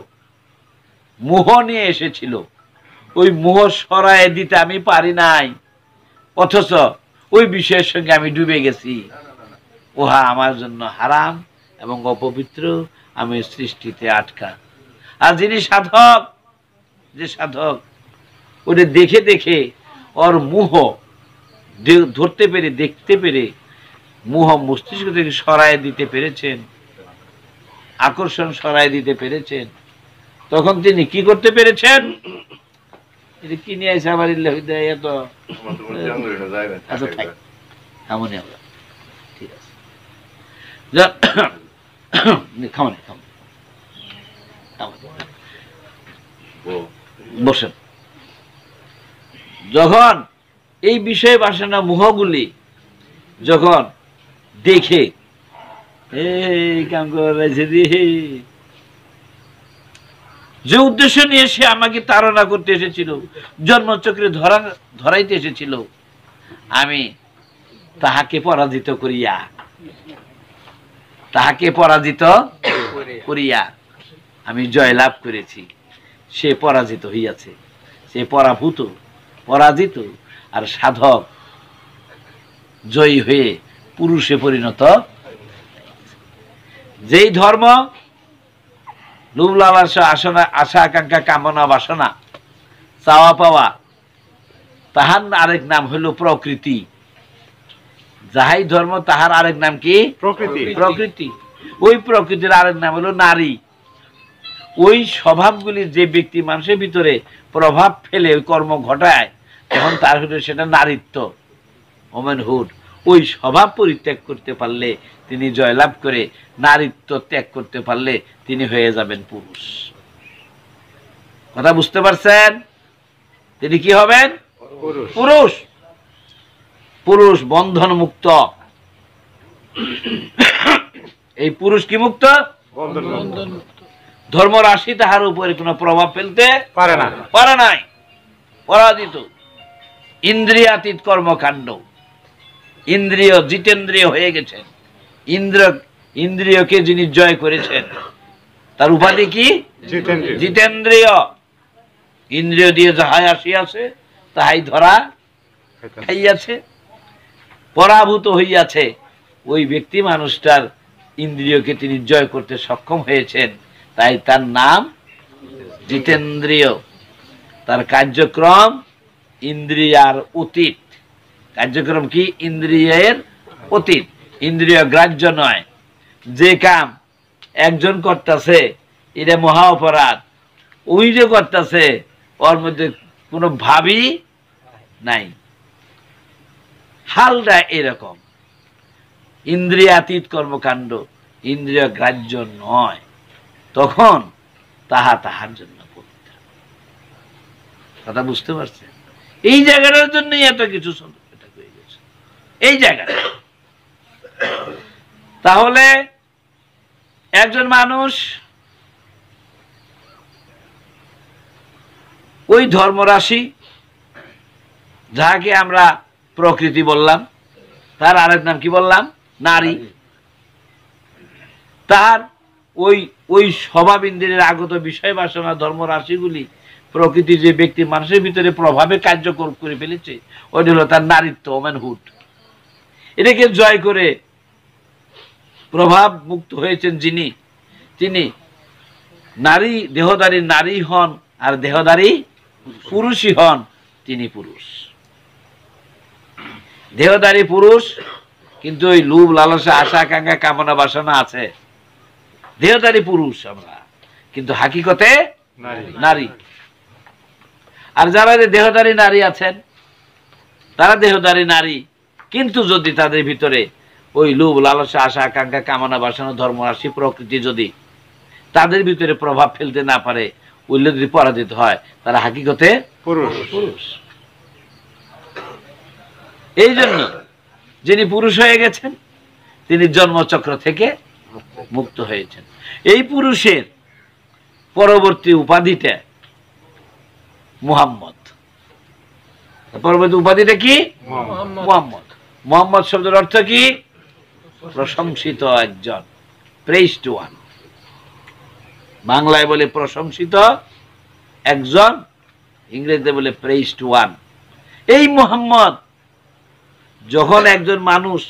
S1: মোহ নিয়ে এসেছিল, ওই মোহ সরায় দিতে আমি পারি নাই, অথচ ওই বিষয়ের সঙ্গে আমি ডুবে গেছি, ওহা আমার জন্য হারাম এবং অপবিত্র, আমি সৃষ্টিতে আটকা। আর যিনি সাধক, যে সাধক ওটা দেখে দেখে ওর মোহ ধরতে পেরে, দেখতে পেরে, মোহ মস্তিষ্ক থেকে সরায় দিতে পেরেছেন, আকর্ষণ সরায় দিতে পেরেছেন, তখন তিনি কি করতে পেরেছেন? এটা কি নিয়ে আসে আবার ইল্লা হইতে এত আচ্ছা থাক এমনই আমরা ঠিক আছে খাওয়ানি বসেন। যখন এই বিষয় বাসনা মোহগুলি যখন দেখে এই কাম করেছে যে উদ্দেশ্য নিয়ে সে আমাকে তাড়না করতে এসেছিল, জন্মচক্রে ধরাইতে এসেছিল, আমি তাহাকে পরাজিত করিয়া আমি জয়লাভ করেছি। সে পরাজিত হইয়াছে, সে পরাজিত আর সাধক জয়ী হয়ে পুরুষে পরিণত। যেই ধর্ম লোভ লালসা আশা আকাঙ্ক্ষা কামনা বাসনা চাওয়া পাওয়া, তাহার আরেক নাম হইল প্রকৃতি। যাহাই ধর্ম তাহার আরেক নাম কি? প্রকৃতি। ওই প্রকৃতির আরেক নাম হলো নারী। ওই স্বভাবগুলি যে ব্যক্তি মানুষের ভিতরে প্রভাব ফেলে ওই কর্ম ঘটায়, তখন তার ভিতরে সেটা নারীত্ব, ওমেনহুড। ওই স্বভাব পরিত্যাগ করতে পারলে তিনি জয়লাভ করে, নারীত্ব ত্যাগ করতে পারলে তিনি হয়ে যাবেন পুরুষ। কথা বুঝতে পারছেন? তিনি কি হবেন? পুরুষ। পুরুষ বন্ধন মুক্ত। এই পুরুষ কি মুক্ত? ধর্মরাশি তাহার উপরে কোনো প্রভাব ফেলতে পারে নাই, পরাজিত। ইন্দ্রিয়াতীত কর্মকাণ্ড, ইন্দ্রিয় জিতেন্দ্রিয় হয়ে গেছেন। ইন্দ্রিয়কে যিনি জয় করেছেন তার উপাধি কি? জিতেন্দ্রিয়। ইন্দ্রিয় দিয়ে যাহাই আসিয়াছে তাহাই ধরা খাইয়াছে, পরাভূত হইয়াছে। ওই ব্যক্তি মানুষটার ইন্দ্রিয়কে তিনি জয় করতে সক্ষম হয়েছেন, তাই তার নাম জিতেন্দ্রিয়। তার কার্যক্রম ইন্দ্রিয়ার অতীত। কার্যক্রম কি? ইন্দ্রিয়ের অতীত, ইন্দ্রিয় গ্রাহ্য নয়। যে কাম একজন করতেছে এটা মহা অপরাধ, ওই যে করতেছে ওর মধ্যে কোনো ভাবই নাই। হালটা এরকম। ইন্দ্রিয়াতীত কর্মকাণ্ড ইন্দ্রিয় গ্রাহ্য নয়, তখন তাহার জন্য পবিত্র। কথা বুঝতে পারছেন? এই জায়গাটার জন্যই এত কিছু হয়ে গেছে এই জায়গাটা। তাহলে একজন মানুষ ওই ধর্মরাশি, যাহাকে আমরা প্রকৃতি বললাম, তার আরেক নাম কি বললাম? নারী। তার ওই স্বভাব ইন্দ্রিয়ের আগত বিষয় বাসনা ধর্মরাশিগুলি প্রকৃতির যে ব্যক্তি মানুষের ভিতরে প্রভাবে কার্যকর করে ফেলেছে, ওইটা হলো তার নারীত্ব, ওম্যানহুড। এটাকে জয় করে প্রভাব মুক্ত হয়েছেন যিনি, তিনি নারী, দেহধারী নারী হন আর দেহধারী পুরুষই হন, তিনি পুরুষ। দেহধারী পুরুষ, কিন্তু ওই লোভ লালসা আশা আকাঙ্ক্ষা কামনা বাসনা আছে। দেহধারী পুরুষ আমরা, কিন্তু হাকিকতে নারী। আর যারা দেহধারী নারী আছেন তারা দেহধারী নারী, কিন্তু যদি তাদের ভিতরে ওই লোভ লালসা আশা আকাঙ্ক্ষা কামনা বাসনা ধর্মরাশি প্রকৃতি যদি তাদের ভিতরে প্রভাব ফেলতে না পারে, ওইগুলো যদি পরাজিত হয়, তারা হাকিকতে পুরুষ। এই জন্য যিনি পুরুষ হয়ে গেছেন তিনি জন্মচক্র থেকে মুক্ত হয়েছেন। এই পুরুষের পরবর্তী উপাধিটা মুহাম্মদ। পরবর্তী উপাধিটা কি? মুহাম্মদ। মুহাম্মদ শব্দের অর্থ কি? প্রশংসিত একজন, প্রেইজড ওয়ান। বাংলায় বলে প্রশংসিত একজন, ইংরেজিতে বলে প্রেইজড ওয়ান। এই মুহাম্মদ যখন একজন মানুষ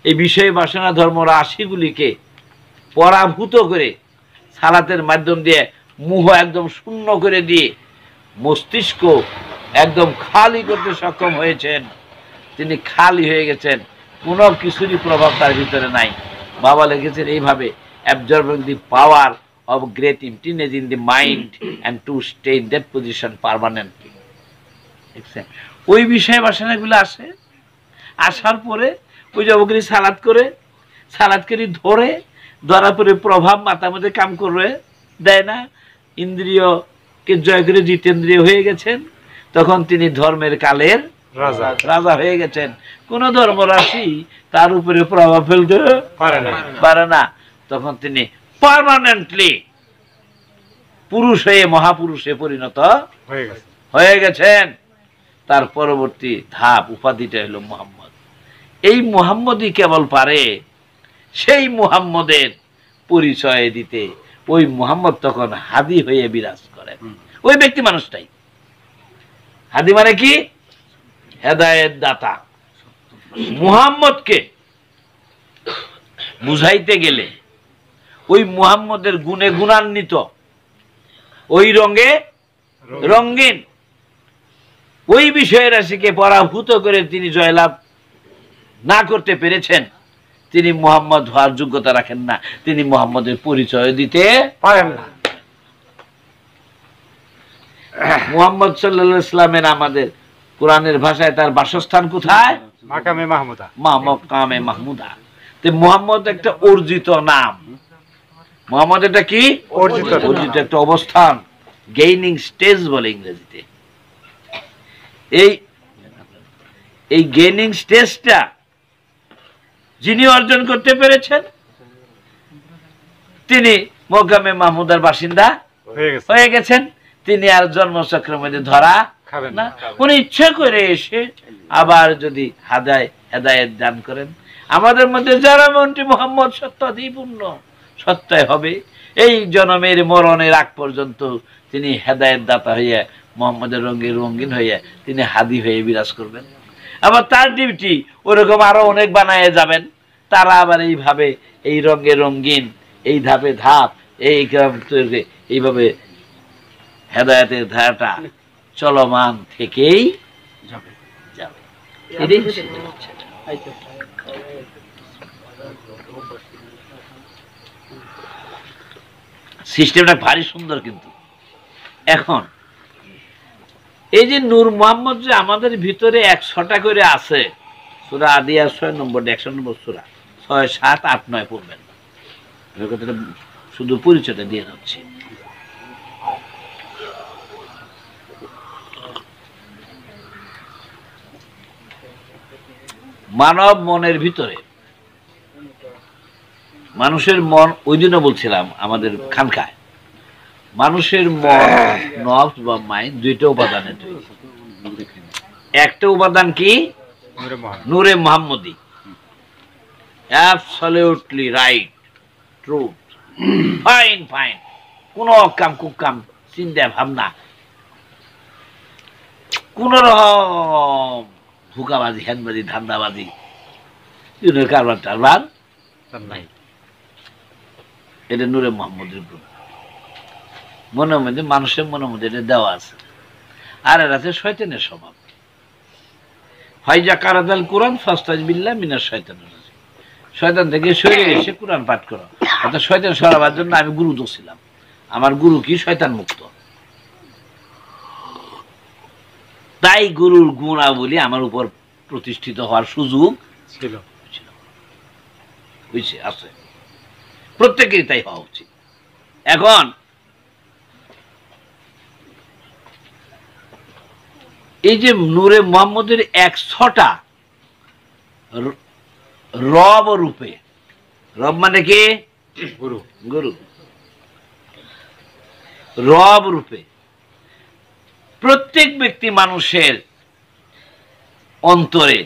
S1: এই বিষয় বাসনা ধর্ম রাশিগুলিকে পরাভূত করে সালাতের মাধ্যম দিয়ে মুহ একদম শূন্য করে দিয়ে মস্তিষ্ক একদম খালি করতে সক্ষম হয়েছেন, তিনি খালি হয়ে গেছেন, কোনো কিছুরই প্রভাব তার ভিতরে নাই। বাবা লিখেছেন এইভাবে, absorbing the power of great emptiness in the mind and to stay in that position permanently. দেখছেন? ওই বিষয় বাসনাগুলো আসে, আসার পরে ওই জবকরি সালাদ করে ধরে, ধরার পরে প্রভাব মাথার মধ্যে কাম করে দেয় না, ইন্দ্রিয়কে জয় করে জিতেন্দ্রিয় হয়ে গেছেন, তখন তিনি ধর্মের কালের রাজা হয়ে গেছেন। কোন ধর্মরাশি তার উপরে প্রভাব ফেলতে পারে না। তখন তিনি পার্মানেন্টলি পুরুষ হয়ে মহাপুরুষে পরিণত হয়ে গেছেন। তার পরবর্তী ধাপ উপাধিটা হলো মুহাম্মদ। এই মুহাম্মদই কেবল পারে সেই মুহাম্মদের পরিচয় দিতে। ওই মুহাম্মদ তখন হাদি হয়ে বিরাজ করেন, ওই ব্যক্তি মানুষটাই। হাদি মানে কি? হেদায়েত দাতা। মুহাম্মদকে বুঝাইতে গেলে ওই মুহাম্মদের গুণে গুণান্বিত, ওই রঙে রঙিন, ওই বিষয় রাশিকে পরাভূত করে তিনি জয়লাভ না করতে পেরেছেন, তিনি মুহাম্মদ হওয়ার যোগ্যতা রাখেন না, তিনি মুহাম্মদের পরিচয় দিতে পারেন না। মুহাম্মদ সাল্লাল্লাহু আলাইহি ওয়াসাল্লামের আমাদের কোরআনের ভাষায় তার বাসস্থান কোথায়?
S4: মাকামে মাহমুদা।
S1: মাকামে মাহমুদা। তো মুহাম্মদ একটা অর্জিত নাম। মুহাম্মদ এটা কি? অর্জিত একটা অবস্থান, গেইনিং স্টেজ বলে ইংরেজিতে। এই গেইনিং স্টেজটা যিনি অর্জন করতে পেরেছেন, তিনি মকামে মাহমুদার বাসিন্দা হয়ে গেছেন। তিনি আর জন্মচক্রের মধ্যে ধরা খাবেন না। উনি ইচ্ছা করে এসে আবার যদি হেদায়েত দান করেন, আমাদের মধ্যে যারা মন্ত্রী মোহাম্মদ সত্যাধিপূর্ণ সত্যায় হবে, এই জনমের মরণের আগ পর্যন্ত তিনি হেদায়েত দাতা হইয়া মোহাম্মদের রঙে রঙিন হইয়া তিনি হাদি হয়ে বিরাজ করবেন। আবার তার ডিউটি ওরকম আরো অনেক বানায় যাবেন, তারা আবার এইভাবে এই রঙে রঙিন, এই ধাপে ধাপ, এইভাবে হেদায়েতের ধারাটা চলমান থেকেই যাবে। এটাই সিস্টেমটা ভারী সুন্দর। কিন্তু এখন এই যে নূর মোহাম্মদ যে আমাদের ভিতরে 100টা করে আছে, সূরা আদিয়ার 6 নম্বর 100 নম্বর সূরা 6, 7, 8, 9 পড়বেন। শুধু পরিচয়টা দিয়ে যাচ্ছি। মানব মনের ভিতরে, মানুষের মন, ওই জন্য বলছিলাম আমাদের খানকায়, মানুষের মন নফস বা মাইন্ড দুইটা উপাদানে তৈরি। একটা উপাদান কি? নূরে মুহাম্মদী, অ্যাবসলিউটলি রাইট, ট্রুথ, ফাইন, কোন অকাম কুকাম চিন্তা ভাবনা, কোন রকম ধোঁকাবাজি, হ্যানবাজি, ধান্দাবাজি, কারবার টারবার নাই। এটা নূরে মুহাম্মদের গুণ। মনের মধ্যে, মানুষের মনের মধ্যে এটা দেওয়া আছে। আর এর আছে শয়তানের স্বভাব। ফাইজা কারাদাল কোরআন ফাস্তাজ বিল্লাহ মিনাশ শয়তানির রাজিম। শয়তান থেকে সরে এসে কোরআন পাঠ করো। অর্থাৎ শয়তান সরাবার জন্য আমি গুরু দোছিলাম। আমার গুরু কি? শয়তান মুক্ত। তাই গুরুর গুণাবলী আমার উপর প্রতিষ্ঠিত হওয়ার সুযোগ ছিল, আছে। প্রত্যেকেরই তাই হওয়া উচিত। এখন এই যে নূরে মুহাম্মদের 100টা রব রূপে, রব মানে কি? গুরু। রব রূপে প্রত্যেক ব্যক্তি মানুষের অন্তরে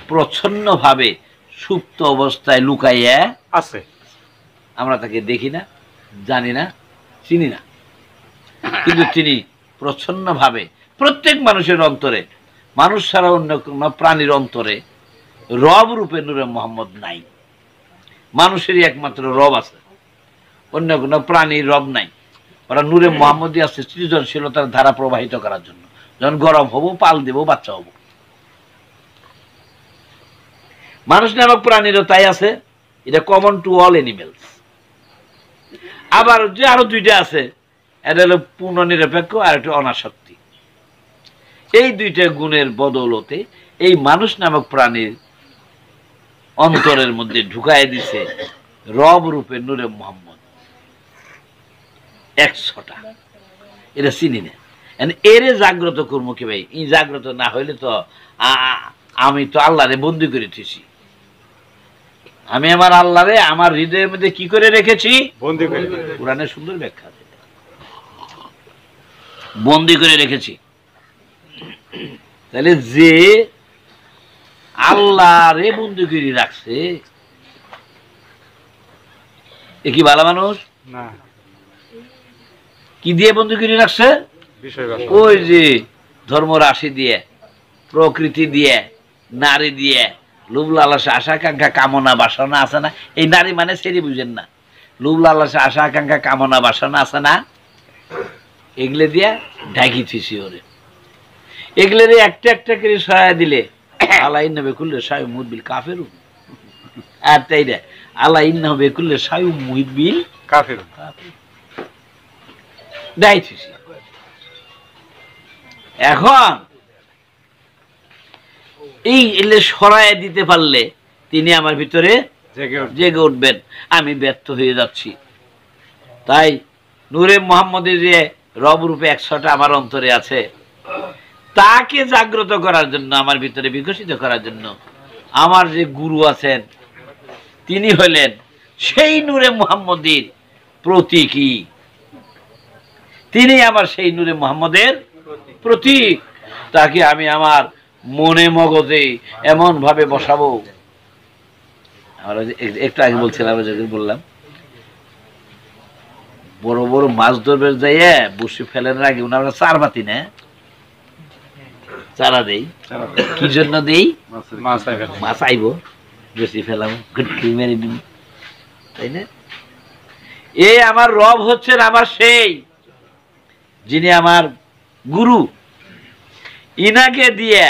S1: প্রচ্ছন্ন ভাবে সুপ্ত অবস্থায় লুকাইয়া আছে। আমরা তাকে দেখি না, জানি না, চিনি না, কিন্তু তিনি প্রচ্ছন্ন ভাবে প্রত্যেক মানুষের অন্তরে, মানুষ ছাড়া অন্য কোন প্রাণীর অন্তরে রব রূপে নূরে মুহাম্মদ নাই। মানুষেরই একমাত্র রব আছে, অন্য কোন প্রাণীর রব নাই। ওরা নূরে মুহাম্মদই আছে সৃজনশীলতার ধারা প্রবাহিত করার জন্য। যখন গরম হবো, পাল দেবো, বাচ্চা হবো। মানুষ নামক প্রাণীরও তাই আছে, এটা কমন টু অল এনিমেলস। আবার যে আরো দুইটা আছে, এটা হলো পূর্ণ নিরপেক্ষ আর একটা অনাসক্তি। এই দুইটা গুণের বদৌলতে এই মানুষ নামক প্রাণীর অন্তরের মধ্যে ঢুকায় দিছে রব রূপে নূরে মোহাম্মদ 100টা। এটা চিনি না, এরে জাগ্রত করবো কি ভাই? এই জাগ্রত না হইলে তো আমি তো আল্লাহরে বন্দি করে থুছি। আমি আমার আল্লাহরে আমার হৃদয়ের মধ্যে কি করে রেখেছি?
S4: বন্দি করে।
S1: কোরআনে সুন্দর ব্যাখ্যা, বন্দি করে রেখেছি। তাহলে যে আল্লাহরে বন্দি করে রাখছে এ কি ভালো মানুষ?
S4: না,
S1: কি দিয়ে বন্দি করে রাখছে?
S4: বিষয় বাসনা।
S1: ওই যে ধর্ম রাশি দিয়ে, প্রকৃতি দিয়ে, নারী দিয়ে, লোভ লালসা আশা আকাঙ্ক্ষা কামনা বাসনা আছে না? এই নারী মানে সেরি বুঝেন না, লোভ লালসা আশা আকাঙ্ক্ষা কামনা বাসনা আছে না? এগুলো দিয়া ঢাকি থিসি ওরে। এগুলোর একটা একটা করে সহায় দিলে আল্লাহ ইন্না বেকুল্লে সায়ু মুহিবিল কাফেরু, আর তাই রে আল্লাহ ইন্না বেকুল্লে সায়ু মুহিবিল
S4: কাফের।
S1: দেয় থিসি। এখন এই এলে সরায় দিতে পারলে তিনি আমার ভিতরে জেগে উঠবেন। আমি ব্যর্থ হয়ে যাচ্ছি। তাই নূরে মোহাম্মদের যে রব রূপে 100টা আমার অন্তরে আছে, তাকে জাগ্রত করার জন্য, আমার ভিতরে বিকশিত করার জন্য আমার যে গুরু আছেন তিনি হলেন সেই নূরে মোহাম্মদের প্রতীকী। তিনি আমার সেই নূরে মোহাম্মদের প্রতীক। তাকে আমি আমার মনে মগজে এমন ভাবে বসাবো। আমরা একটু আগে বলছিলাম, বললাম বড় বড় মাছ ধরবে যাইয়ে বসে ফেলেন আগে আমরা চার বাতি না চারা দেই। কি জন্য দেই? মাছ আইব, বেশি ফেলাম, মেরে দিব, তাই না? এই আমার রব হচ্ছেন আমার সেই, যিনি আমার গুরু। ইনাকে দিয়ে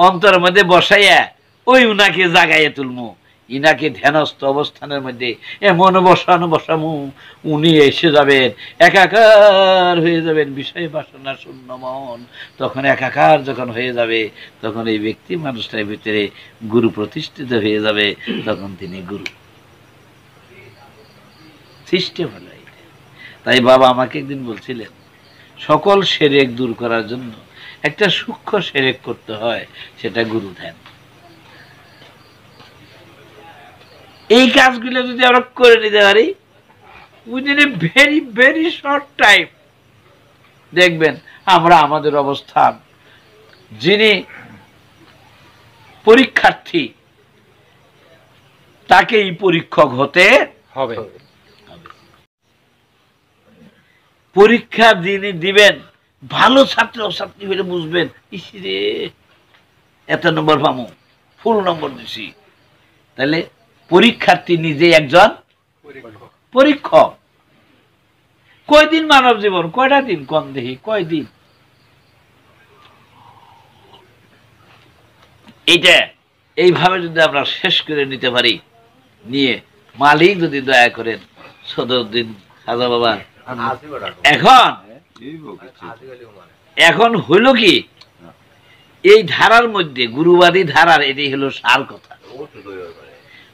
S1: অন্তর মধ্যে বসাইয়া ওই উনাকে জাগাইয়া তুলমু। ইনাকে ধ্যানস্থ অবস্থানের মধ্যে এমন বসামু, উনি এসে যাবেন, একাকার হয়ে যাবেন, বিষয় বাসনা শূন্য মন। তখন একাকার যখন হয়ে যাবে, তখন এই ব্যক্তি মানুষটার ভিতরে গুরু প্রতিষ্ঠিত হয়ে যাবে। তখন তিনি গুরু। সিস্টেম হলো এটা। তাই বাবা আমাকে একদিন বলছিলেন, সকল সেরেক দূর করার জন্য একটা সূক্ষ্ম সেরেক করতে হয়, সেটা গুরু ধ্যান। এই কাজগুলো যদি আমরা করে নিতে পারি within a very very short time, দেখবেন আমরা আমাদের অবস্থান, যিনি পরীক্ষার্থী তাকেই পরীক্ষক হতে
S4: হবে।
S1: পরীক্ষা যিনি দিবেন ভালো ছাত্র ছাত্রী হলে বুঝবেন, ইসিরে এত নম্বর পামু, ফুল নম্বর দিছি। তাহলে পরীক্ষার্থী নিজে একজন পরীক্ষক। কয়দিন মানব জীবন? কয়টা দিন? কোন দেখি কয়দিন? এইটা এইভাবে যদি আমরা শেষ করে নিতে পারি, নিয়ে মালিক যদি দয়া করেন, সদরুদ্দিন খাজা বাবা এখন হইল কি, এই ধারার মধ্যে গুরুবাদী ধারার এটাই হলো সার কথা।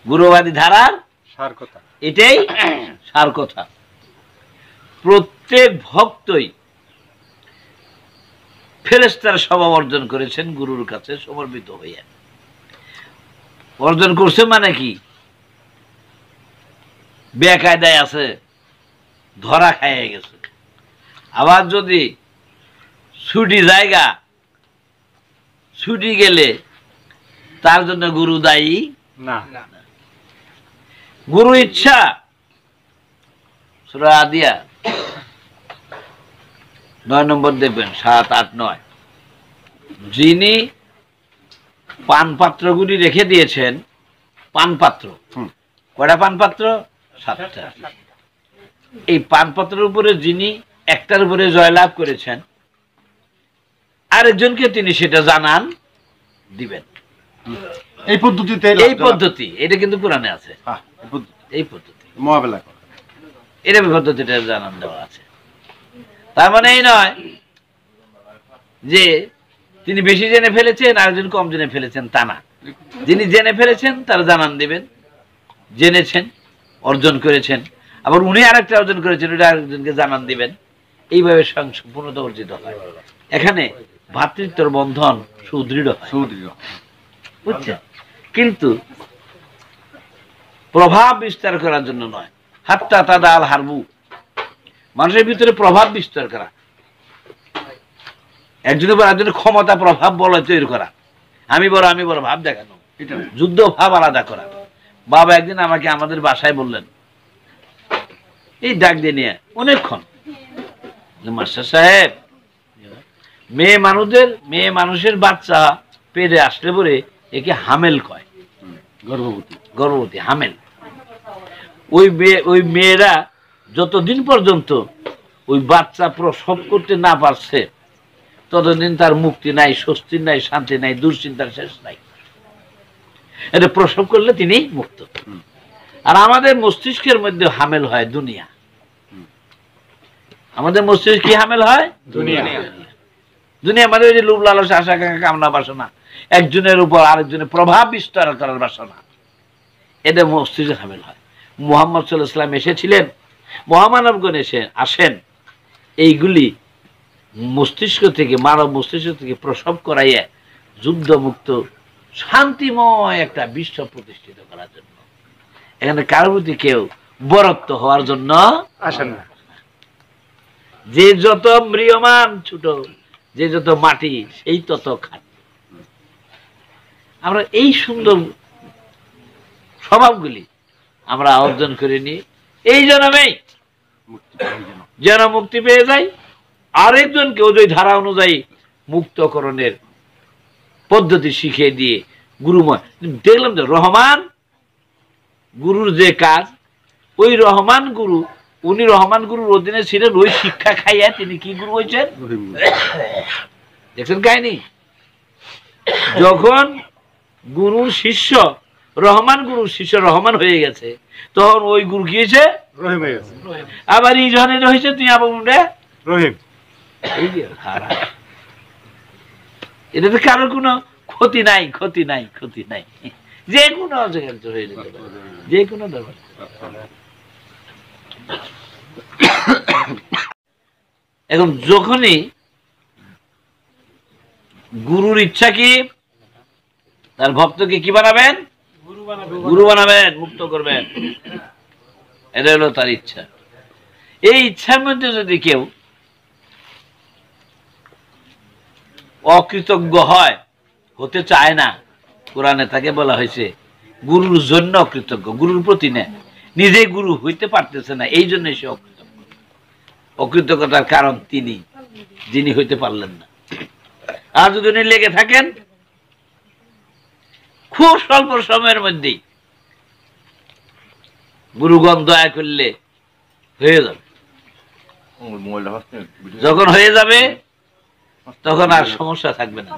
S1: গুরুবাদী ধারার
S4: সার কথা
S1: এটাই সার কথা। প্রত্যেক ভক্তই ফেরেশতার স্বভাব অর্জন করেছেন গুরুর কাছে সমর্পিত হইয়া। অর্জন করছে মানে কি? বেকায়দায় আছে, ধরা খাইয়ে গেছে। আবার যদি ছুটি জায়গা, ছুটি গেলে তার জন্য গুরু দায়ী
S4: না।
S1: গুরু ইচ্ছা। সূরা আদিয়া 9 নম্বর দেখবেন, 7, 8, 9। যিনি পানপাত্রগুলি রেখে দিয়েছেন, পানপাত্র কয়টা? পানপাত্র 7টা। এই পানপাত্রের উপরে যিনি একটার উপরে জয়লাভ করেছেন, আরেকজনকে তিনি সেটা জানান দিবেন।
S2: এই পদ্ধতিতে,
S1: এই পদ্ধতি এটা কিন্তু কোরআনে আছে। এই পদ্ধতি
S2: মোকাবেলা করা,
S1: এটা পদ্ধতিটা জানান দেওয়া আছে। তার মানে এই নয় যে তিনি বেশি জেনে ফেলেছেন, আরেকজন কম জেনে ফেলেছেন তা না। যিনি জেনে ফেলেছেন তারা জানান দিবেন, জেনেছেন, অর্জন করেছেন, আবার উনি আরেকটা অর্জন করেছেন, ওটা আরেকজনকে জানান দিবেন। এইভাবে সম্পূর্ণতা অর্জিত হয়। এখানে ভ্রাতৃত্বের বন্ধন সুদৃঢ় হয়, বুঝছেন? কিন্তু প্রভাব বিস্তার করার জন্য নয়। হাত্তা তাদা আল হারবু, মানুষের ভিতরে প্রভাব বিস্তার করা, একজনের পর একজনের ক্ষমতা প্রভাব বলয় তৈরি করা, আমি বড় ভাব দেখানো, যুদ্ধ ভাব আলাদা করা। বাবা একদিন আমাকে আমাদের বাসায় বললেন, এই ডাক দিয়ে নিয়ে অনেকক্ষণ, মাস্টার সাহেব, মেয়ে মানুষের বাচ্চা পেটে আসলে পরে একে হামেল কয়, গর্ভবতী হামেল। ওই মেয়েরা যতদিন পর্যন্ত ওই বাচ্চা প্রসব করতে না পারছে ততদিন তার মুক্তি নাই, স্বস্তি নাই, শান্তি নাই, দুশ্চিন্তার শেষ নাই। এটা প্রসব করলে তিনি মুক্ত। আর আমাদের মস্তিষ্কের মধ্যে হামেল হয় দুনিয়া। আমাদের মস্তিষ্ক কি হামেল হয়? দুনিয়া মানে ওই যে লোভ লালস আশা আকাঙ্ক্ষা কামনা বাসনা, একজনের উপর আরেকজনের প্রভাব বিস্তার করার বাসনা, এটা মস্তিষ্ক হামেল হয়। মুহাম্মদ সাল্লাল্লাহু আলাইহি ওয়াসাল্লাম এসেছিলেন, মহামানবগণ আসেন এইগুলি মস্তিষ্ক থেকে, মানব মস্তিষ্ক থেকে প্রসব করাইয়া যুদ্ধমুক্ত শান্তিময় একটা বিশ্ব প্রতিষ্ঠিত করার জন্য। এখানে কারোর প্রতি কেউ বরত্ব হওয়ার জন্য
S4: আসেন না।
S1: যে যত ম্রিয়মান ছোট, যে যত মাটি সেই তত খাট। আমরা এই সুন্দর স্বভাবগুলি আমরা অর্জন করে নিই এই জন্মেই, যেন মুক্তি পেয়ে যাই, আরেকজনকে ওই ধারা অনুযায়ী মুক্তকরণের পদ্ধতি শিখিয়ে দিয়ে গুরুময়। দেখলাম যে রহমান গুরুর যে কাজ, ওই রহমান গুরু, উনি রহমান গুরুর অধীনে ছিলেন, ওই শিক্ষা খাইয়া তিনি কি গুরু হয়েছেন দেখছেন কাহিনী। যখন গুরুর শিষ্য রহমান, গুরুর শিষ্য রহমান হয়ে গেছে, তখন ওই গুরু কি হয়েছে?
S4: রহিম হয়ে গেছে।
S1: আবার এই জনের হয়েছে তুই আবার
S4: রহিম।
S1: এই যে এটাতে কারোর কোনো ক্ষতি নাই, ক্ষতি নাই, ক্ষতি নাই, যে কোনো হয়ে যেতে পারে, যে কোনো ব্যাপার। এখন যখনই গুরুর ইচ্ছা কি, তার ভক্তকে কি বানাবেন? গুরু বানাবেন, মুক্ত করবেন, এটা হলো তার ইচ্ছা। এই ইচ্ছার মধ্যে যদি কেউ অকৃতজ্ঞ হয়, হতে চায় না, কোরআনে তাকে বলা হয়েছে গুরুর জন্য অকৃতজ্ঞ, গুরুর প্রতি না, নিজে গুরু হইতে পারতেছে না, এই জন্য সে অকৃতজ্ঞ। অকৃতজ্ঞতার কারণ তিনি, যিনি হইতে পারলেন না। আর যদি উনি লেগে থাকেন, খুব স্বল্প সময়ের মধ্যেই গুরুগণ দয়া করলে হয়ে যাবে। যখন হয়ে যাবে তখন আর সমস্যা থাকবে না।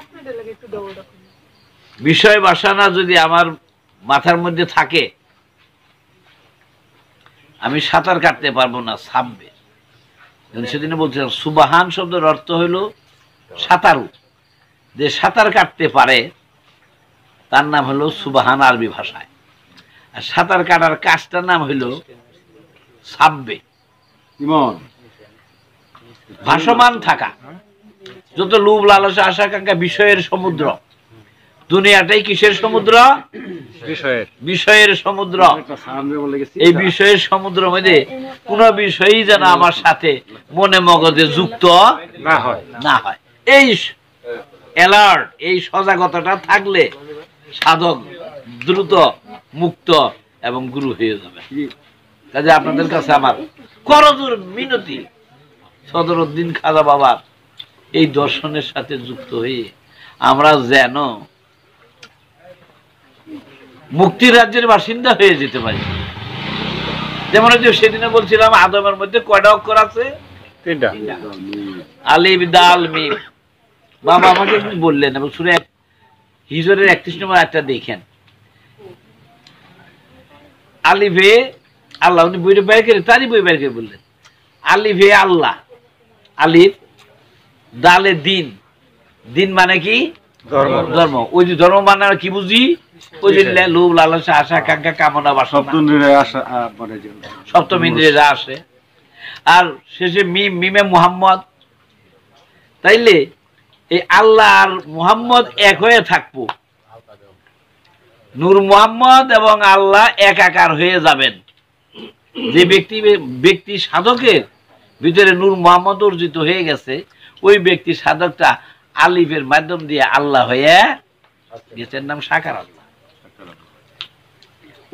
S1: বিষয় বাসনা যদি আমার মাথার মধ্যে থাকে, আমি সাঁতার কাটতে পারবো না, ছাপবে। সেদিন বলছিলাম সুবাহান শব্দের অর্থ হইল সাঁতারু। যে সাঁতার কাটতে পারে তার নাম হলো সুবাহান আরবি ভাষায়। আর সাঁতার কাটার কাজটার নাম হইল ছাপবে, ভাসমান থাকা। যত লোভ লালসা আশা আকাঙ্ক্ষা বিষয়ের সমুদ্র, দুনিয়াটাই কিসের সমুদ্র? বিষয়ের সমুদ্র। এই বিষয়ের সমুদ্র মধ্যে কোন বিষয়ই যেন আমার সাথে মনে মগজে যুক্ত না হয়। এই অ্যালার্ট, এই সজাগতাটা থাকলে সাধক দ্রুত মুক্ত এবং গুরু হয়ে যাবে। কাজে আপনাদের কাছে আমার করজোর মিনতি, সদরউদ্দিন খাজা বাবার এই দর্শনের সাথে যুক্ত হয়ে আমরা যেন মুক্তি রাজ্যের বাসিন্দা হয়ে যেতে পারি। যেমন সেদিনে বলছিলাম আদমের মধ্যে কয়টা অক্ষর আছে?
S4: 3টা।
S1: আলিফ দাল মিম। বাবা আমাকে বললেন, এবং সূরা হিজরের 31 নম্বর আয়াতটা দেখেন। আলিফে আল্লাহ, উনি বইটা বের করে, তারই বই বের করে বললেন আলিফে আল্লাহ, আলিফ, দালে দিন, দিন মানে কি?
S4: ধর্ম।
S1: ধর্ম। ওই যে ধর্ম মানে আমরা কি বুঝি? ওই যে লোভ লালসা আশা আকাঙ্ক্ষা কামনা বাসনা
S2: শব্দে আসা মানে যে
S1: সপ্তম ইন্দ্রিয়ে আসে। আর শেষে মিম, মিমে মুহাম্মদ। তাইলে এই আল্লাহ আর মুহাম্মদ এক হয়ে থাকবো, নূর মুহাম্মদ এবং আল্লাহ একাকার হয়ে যাবেন। যে ব্যক্তি সাধকের ভিতরে নূর মুহাম্মদ অর্জিত হয়ে গেছে, ওই ব্যক্তি সাধকটা আলিফের মাধ্যম দিয়ে আল্লাহ হয়ে গেছেন, নাম সাকার আল্লাহ।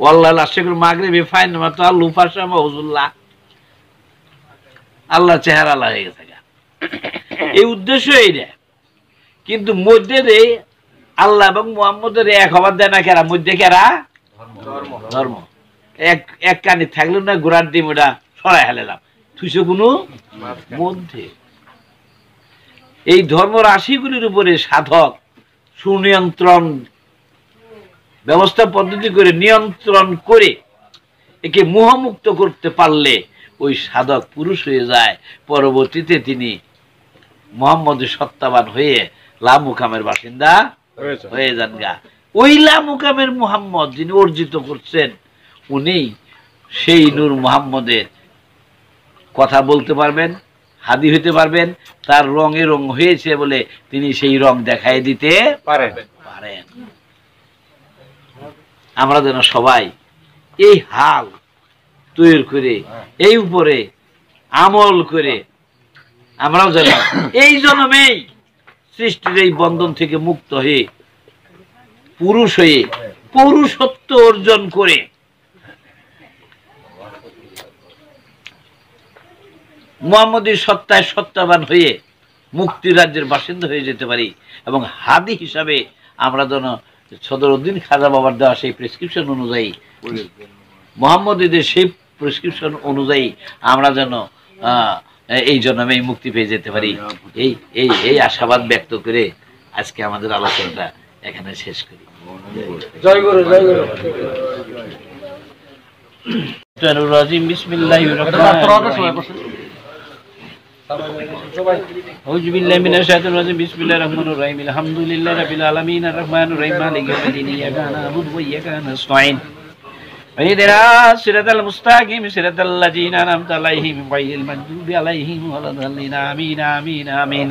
S1: ওয়াল্লাহ আশিকুল মাগরিবি ফাইন মাতা লুফাশামা হুজুল্লাহ, আল্লাহ চেহারা আল্লাহ হয়ে গেছে। এই উদ্দেশ্য এইটা। কিন্তু মধ্যে আল্লাহ এবং মুহাম্মদের এক হবার দেয় না কেরা? মধ্যে কেরা? ধর্ম। এক কানি থাকলো না, গোড়ার ডিম ওটা সরাই হেলাম, থুইছে কোনো মধ্যে। এই ধর্ম রাশিগুলির উপরে সাধক সুনিয়ন্ত্রণ ব্যবস্থা পদ্ধতি করে নিয়ন্ত্রণ করে একে মোহমুক্ত করতে পারলে ওই সাধক পুরুষ হয়ে যায়। পরবর্তীতে তিনি মুহাম্মদের সত্তাবান হয়ে লামুকামের বাসিন্দা হয়ে যান গা। ওই লামুকামের মুহাম্মদ যিনি অর্জিত করছেন, উনি সেই নূর মুহাম্মদের কথা বলতে পারবেন, হাদি হইতে পারবেন। তার রঙে রং হয়েছে বলে তিনি সেই রং দেখাই দিতে পারেন। আমরা যেন সবাই এই হাল তৈরি করে, এই উপরে আমল করে, আমরাও যেন এই জন্মেই সৃষ্টির এই বন্ধন থেকে মুক্ত হয়ে পুরুষ হয়ে পৌরুষত্ব অর্জন করে মুহাম্মদী সত্তায় সত্তাবান হয়ে মুক্তি রাজ্যের বাসিন্দা হয়ে যেতে পারি। এবং হাদি হিসাবে আমরা যেন সদরউদ্দিন খাজা বাবার দেওয়া সেই প্রেসক্রিপশন অনুযায়ী, মুহাম্মদীদের সেই প্রেসক্রিপশন অনুযায়ী আমরা যেন এই জন্মে মুক্তি পেয়ে যেতে পারি। এই এই এই আশাবাদ ব্যক্ত করে আজকে আমাদের আলোচনাটা এখানে শেষ করি।
S3: জয় গুরু, জয় গুরু।
S1: বিসমিল্লাহির রহমানির রহিম। أعوذ بالله من الشيطان الرجيم بسم الله الرحمن الرحيم الحمد لله رب العالمين الرحمن الرحيم مالك يوم الدين إياك نعبد وإياك نستعين اهدنا الصراط المستقيم صراط الذين أنعمت عليهم غير المغضوب عليهم ولا الضالين آمين آمين آمين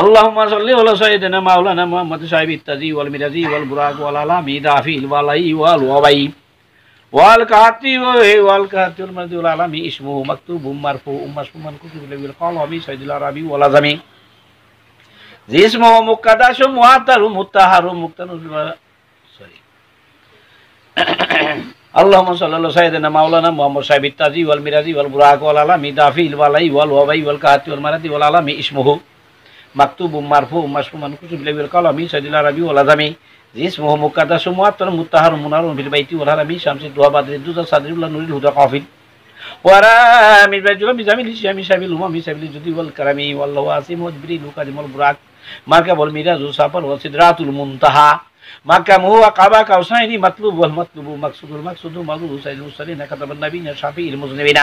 S1: اللهم صل على سيدنا مولانا محمد صاحب التاجي والمرازي والبراق والعلامي دافي الوالي والوبي والكاتب والكاتب المرضي والعالمي اسمه مكتوب مرفوع مسموما كتب له القلم سيد العربي والعظمي اسمه مقدس معطر مطهر مقتنص اللهم صل على سيدنا مولانا محمد صاحب التاجي والمرازي والبراق والعلامي دافي الوالي والوبي والكاتب المرضي والعالمي اسمه مكتوب مرفوع مسموما كتب له القلم سيد العربي والعظمي اسمه مقدس معطر مطهر منار في البيت والحرمي شمس الدعاء بدر الدجى صدر الله نور الهدى قافل ورام البيت بجميل الشام شامل الامم سبيل الجود والكرم والله واسم وجبريل وكرم البراق مركب الميراج والسفر وسدرات المنتهى مكة هو قبا قوسين مطلوب والمطلوب مقصود المقصود مغلوب سيد المرسلين كتب النبي شفيع المذنبين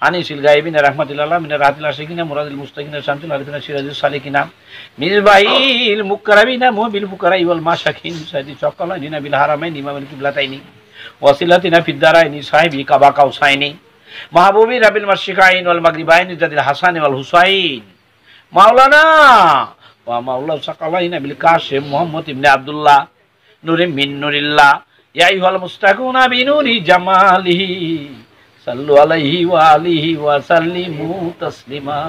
S1: أنيس الغائبين رحمة الله من راحة العاشقين مراد المستقيم شمس العارفين سراج السالكين مصباح المقربين موبل الفقراء والمساكين سيد الثقلين بالحرمين إمام القبلتين وصلتنا في الدارين صاحب قبا قوسين محبوب رب المشرقين والمغربين ذات الحسن والحسين مولانا ومولى الثقلين بالقاسم محمد بن عبد الله نور من نور الله يا أيها المستقون بنور جماله صلوا عليه وآله وسلموا تسليما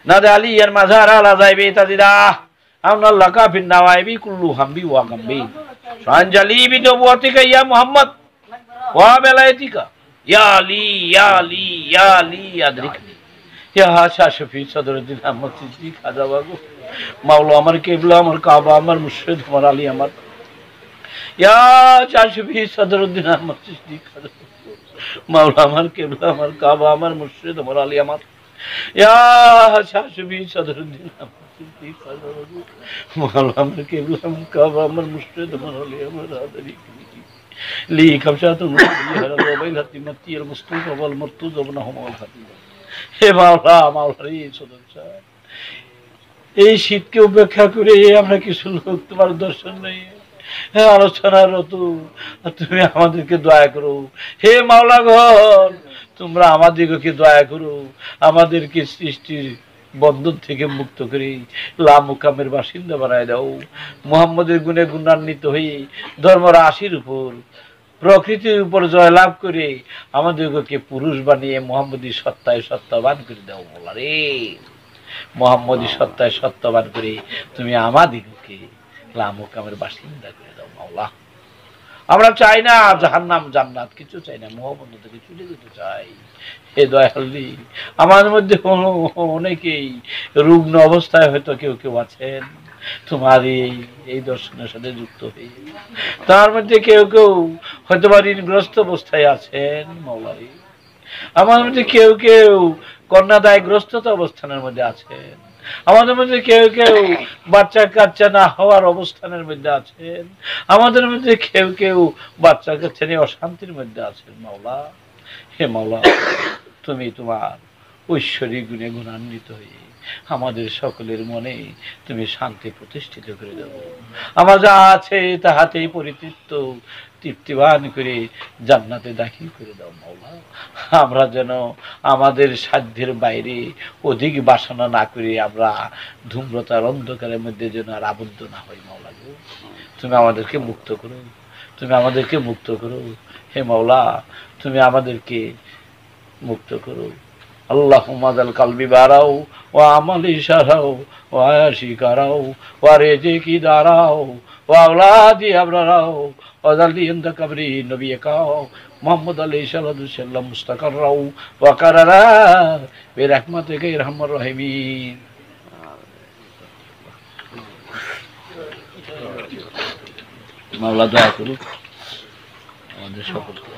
S1: نادى علي المزار على زيبي تزيدا أن الله في النوائب كل همبي وغمبي فانجلي بنبوتك يا محمد وبلايتك يا لي يا لي يا لي أدركني يا شافي صدر الدين أحمد صديق هذا وقو مولا أمر قبلة أمر كعبة أمر مرشد أمر علي أمر या चाशफी सदरुद्दीन अहमद सिद्दीक मौला अमर किबला अमर काबा अमर मुर्शिद अमर अली अमर या चाशफी सदरुद्दीन अहमद सिद्दीक मौला अमर किबला अमर काबा अमर मुर्शिद अमर अली अमर आदरी ली खमशातुल मुस्लिमीन हरल वबैल हतिमती अल मुस्तूफ वल मुर्तुज वबनहुम वल हतीम
S3: হে মাওলা, মাওলার এই সদস্য, এই শীতকে উপেক্ষা করে আমরা কিছু লোক তোমার দর্শন নেই আলোচনার রত, তুমি আমাদেরকে দয়া করো। হে মাওলা ঘর, তোমরা আমাদেরকে দয়া করো, আমাদেরকে সৃষ্টির বন্ধন থেকে মুক্ত করে লামুকামের বাসিন্দা বানায় দাও। মুহাম্মদের গুণে গুণান্বিত হয়ে ধর্মরাশির উপর, প্রকৃতির উপর জয়লাভ করে আমাদেরকে পুরুষ বানিয়ে মুহাম্মদী সত্তায় সত্যবান করে দাও মাওলা রে। মুহাম্মদী সত্তায় সত্যবান করে তুমি আমাদিগকে লামুকামের বাসিন্দা করে দাও মাওলা। আমরা চাই না জাহান্নাম জান্নাত, কিছু চাই না, মুহাম্মদ থেকে ছুটে যেতে চাই। হে দয়ালু, আমাদের মধ্যে অনেকেই রুগ্ন অবস্থায় হয়তো কেউ কেউ আছেন তোমার এই দর্শনের সাথে যুক্ত হয়ে, তার মধ্যে কেউ কেউ হয়তো বা ঋণগ্রস্ত অবস্থায় আছেন মাওলারি, আমাদের মধ্যে কেউ কেউ কন্যাদায়গ্রস্ততা অবস্থানের মধ্যে আছেন, আমাদের মধ্যে কেউ কেউ বাচ্চা কাচ্চা না হওয়ার অবস্থানের মধ্যে আছেন, আমাদের মধ্যে কেউ কেউ বাচ্চা কাচ্চা নিয়ে অশান্তির মধ্যে আছেন মাওলা। হে মাওলা, তুমি তোমার ঐশ্বরিক গুণে গুণান্বিত হয়ে আমাদের সকলের মনে তুমি শান্তি প্রতিষ্ঠিত করে দেবো। আমার যা আছে তাহাতেই পরিতৃপ্ত তৃপ্তিবান করে জান্নাতে দাখিল করে দাও মাওলা। আমরা যেন আমাদের সাধ্যের বাইরে অধিক বাসনা না করে আমরা ধূম্রতার অন্ধকারের মধ্যে যেন আর আবদ্ধ না হই মাওলা গো। তুমি আমাদেরকে মুক্ত করো, তুমি আমাদেরকে মুক্ত করো। হে মাওলা, তুমি আমাদেরকে মুক্ত করো। আল্লাহুম্মা যাল কালবি বারাও ওয়া আমালি শারাও ওয়া আশি কারাও ওয়া রিজকি দারাও ওয়া আওলাদি আবরারাও ওয়া যালি ইনদা কবরি নবিয়াকাও মুহাম্মদ আলাইহিস সালাতু সাল্লাম মুস্তাকাররাও ওয়া কারারা বিরহমাতিকা ইরহামুর রাহিমিন। মাওলা দয়া করুন আমাদের সকলকে।